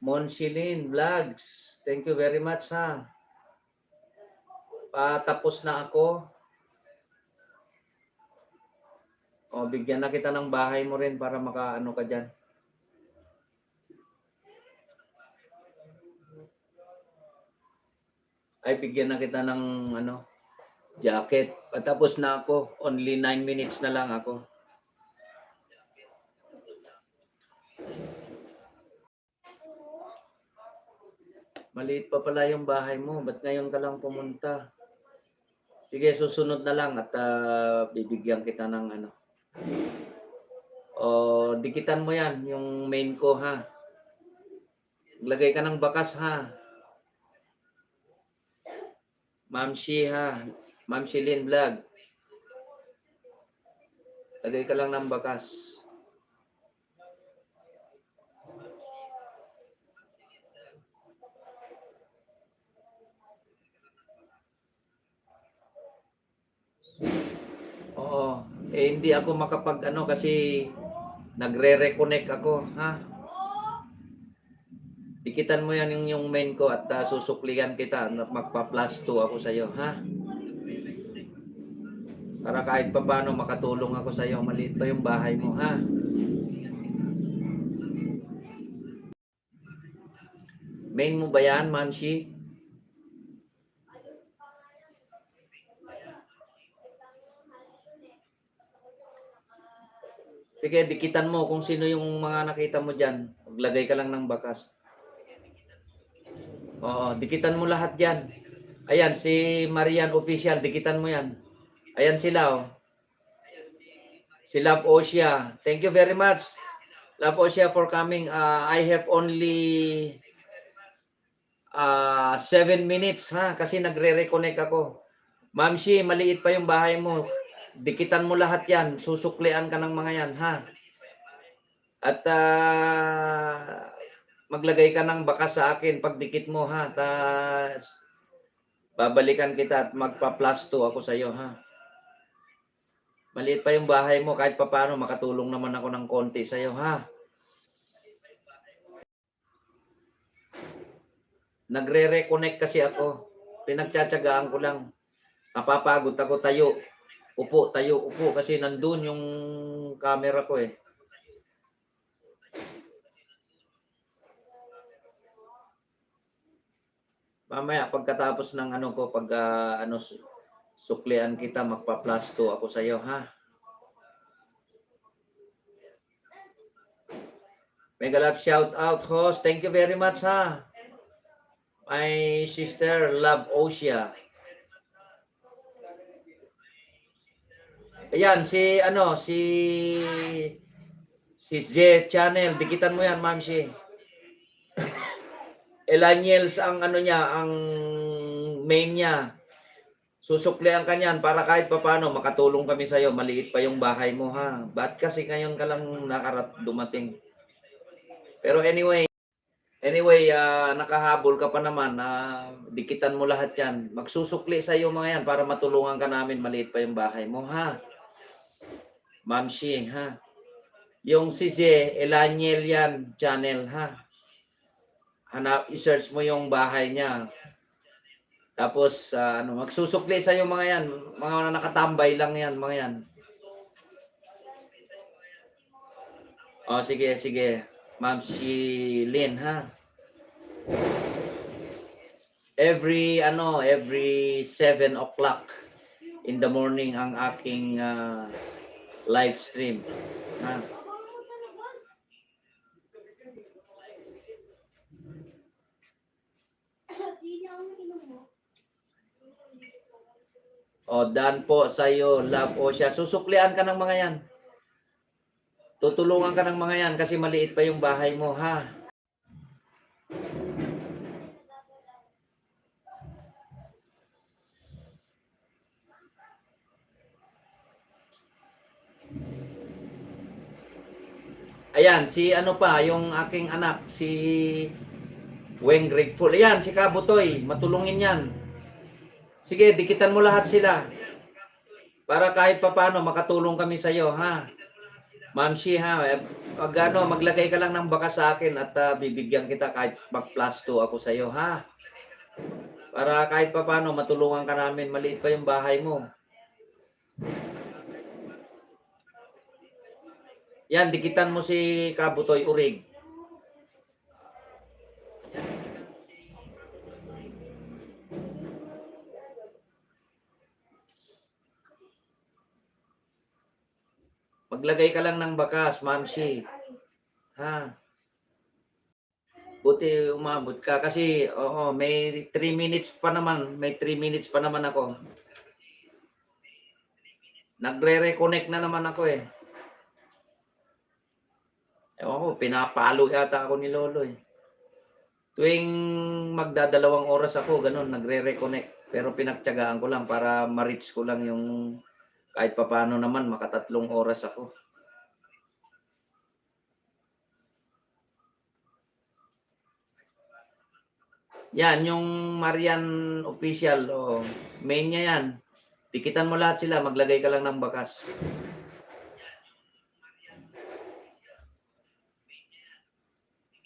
Monsilin Vlogs. Thank you very much ha. Patapos na ako. O, bigyan na kita ng bahay mo rin para makaano ka dyan. Ay, bigyan na kita ng ano, jacket. Patapos na ako. Only 9 minutes na lang ako. Maliit pa pala yung bahay mo. Ba't ngayon ka lang pumunta? Sige, susunod na lang at bibigyan kita ng ano. O, dikitan mo yan, yung main ko ha. Lagay ka ng bakas ha. Ma'am Shi ha. Ma'am Shilin Vlog. Lagay ka lang ng bakas. Oo. Hindi ako makapag ano kasi nagre-reconnect ako, ha? Dikitan mo yan yung main ko at susuklian kita na magpa-plus 2 ako sa iyo, ha? Para kahit pa paano makatulong ako sa iyo, maliit pa yung bahay mo, ha? Main mo ba yan, Ma'am Shi? Sige, dikitan mo kung sino yung mga nakita mo dyan. Maglagay ka lang ng bakas. Oo, dikitan mo lahat dyan. Ayan, si Marian Official, dikitan mo yan. Ayan sila, oh. Si Love Osia. Thank you very much, Love Osia, for coming. I have only 7 minutes, ha? Kasi nagre-reconnect ako. Ma'am Shi, maliit pa yung bahay mo. Dikitan mo lahat yan. Susuklian ka ng mga yan, ha? At maglagay ka ng bakas sa akin pag dikit mo, ha? Babalikan kita at magpa-plus 2 ako sa iyo, ha? Maliit pa yung bahay mo. Kahit pa paano, makatulong naman ako ng konti sa iyo, ha? Nagre-reconnect kasi ako. Pinagtsatsagaan ko lang. Napapagod ako, tayo. Upo, tayo, upo. Kasi nandun yung camera ko, eh. Mamaya, pagkatapos ng ano ko, pag suklian kita, magpa-plus 2 ako sa iyo, ha? Mega love shout out, host. Thank you very much, ha? My sister, Love Osia. Ayan, si Z Channel, dikitan mo yan, Ma'am Shi. Elaniels ang ano niya, ang main niya. Susuklian ka niyan para kahit papaano makatulong kami sa iyo. Maliit pa yung bahay mo, ha. Ba't kasi ngayon ka lang dumating? Pero anyway, nakahabol ka pa naman. Dikitan mo lahat yan. Magsusukli sa iyo mga yan para matulungan ka namin. Maliit pa yung bahay mo, ha. Ma'am Shi, ha. Yung si Z, Elaniel yan, channel, ha. I-search mo yung bahay niya. Tapos, magsusukli sa iyo mga yan. Mga nakatambay lang yan, mga yan. O, sige, sige. Ma'am Shilin, ha. Every 7 o'clock in the morning ang aking live stream, ha. O, done po sa iyo, Love Osia. Susuklian ka ng mga yan. Tutulungan ka ng mga yan kasi maliit pa yung bahay mo, ha. Ayan, si ano pa, yung aking anak, si Weng Grateful. Ayan, si Kabutoy, matulungin yan. Sige, dikitan mo lahat sila. Para kahit papaano makatulong kami sa iyo, ha. Ma'am Shi ha, pag maglagay ka lang ng baka sa akin at bibigyan kita kahit mag plus 2 ako sa iyo ha. Para kahit papaano matulungan ka namin, maliit pa yung bahay mo. Yan, dikitan mo si Kabutoy Urig. Maglagay ka lang ng bakas, Ma'am Shi. Ha? Buti umabot ka kasi may 3 minutes pa naman, may 3 minutes pa naman ako. Nagre-reconnect na naman ako eh. Ewan ko, pinapalo yata ako ni Lolo eh. Tuwing magdadalawang oras ako, ganun, nagre-reconnect. Pero pinagtiyagaan ko lang para ma-reach ko lang yung kahit papano naman, makatatlong oras ako. Yan, yung Marian official, main niya yan. Tikitan mo lahat sila, maglagay ka lang ng bakas.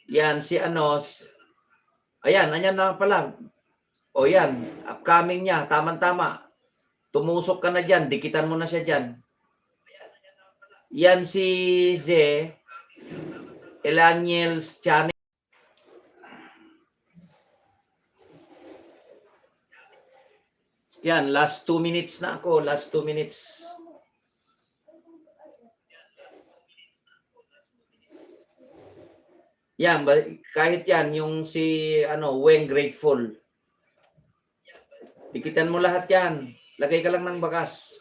Yan, si ayan, anyan na pala. O yan, upcoming niya, tamang-tama. Tumusok ka na dyan, dikitan mo na siya dyan. Yan si Ze, Elaniel's channel. Yan, last 2 minutes na ako, last 2 minutes. Yan, kahit yan, yung si, Weng Grateful. Dikitan mo lahat yan. Lagay ka lang ng bakas.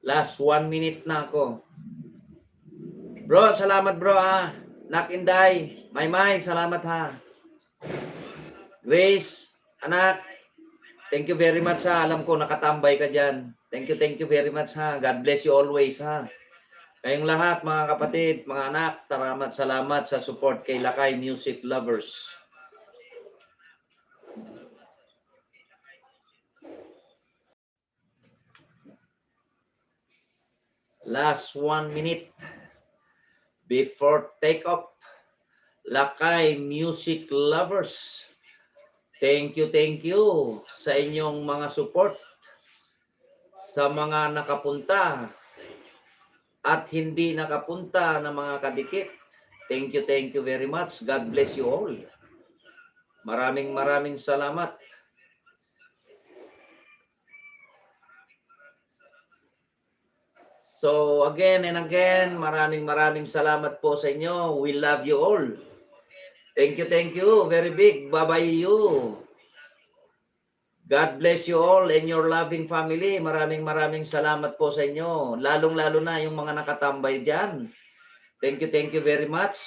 Last 1 minute na ako. Bro, salamat bro ha. Nak Inday, Maymay, salamat ha. Grace, anak, thank you very much ha. Alam ko nakatambay ka dyan. Thank you very much ha. God bless you always ha. Kayong lahat mga kapatid, mga anak, salamat sa support kay Lakay Music Lovers. Last 1 minute before take off. Lakay Music Lovers. Thank you sa inyong mga support. Sa mga nakapunta at hindi nakapunta na mga kadikit. Thank you very much. God bless you all. Maraming salamat. So again and again, maraming salamat po sa inyo. We love you all. Thank you. Very big. Bye-bye you. God bless you all and your loving family. Maraming salamat po sa inyo. Lalong-lalo na yung mga nakatambay dyan. Thank you very much.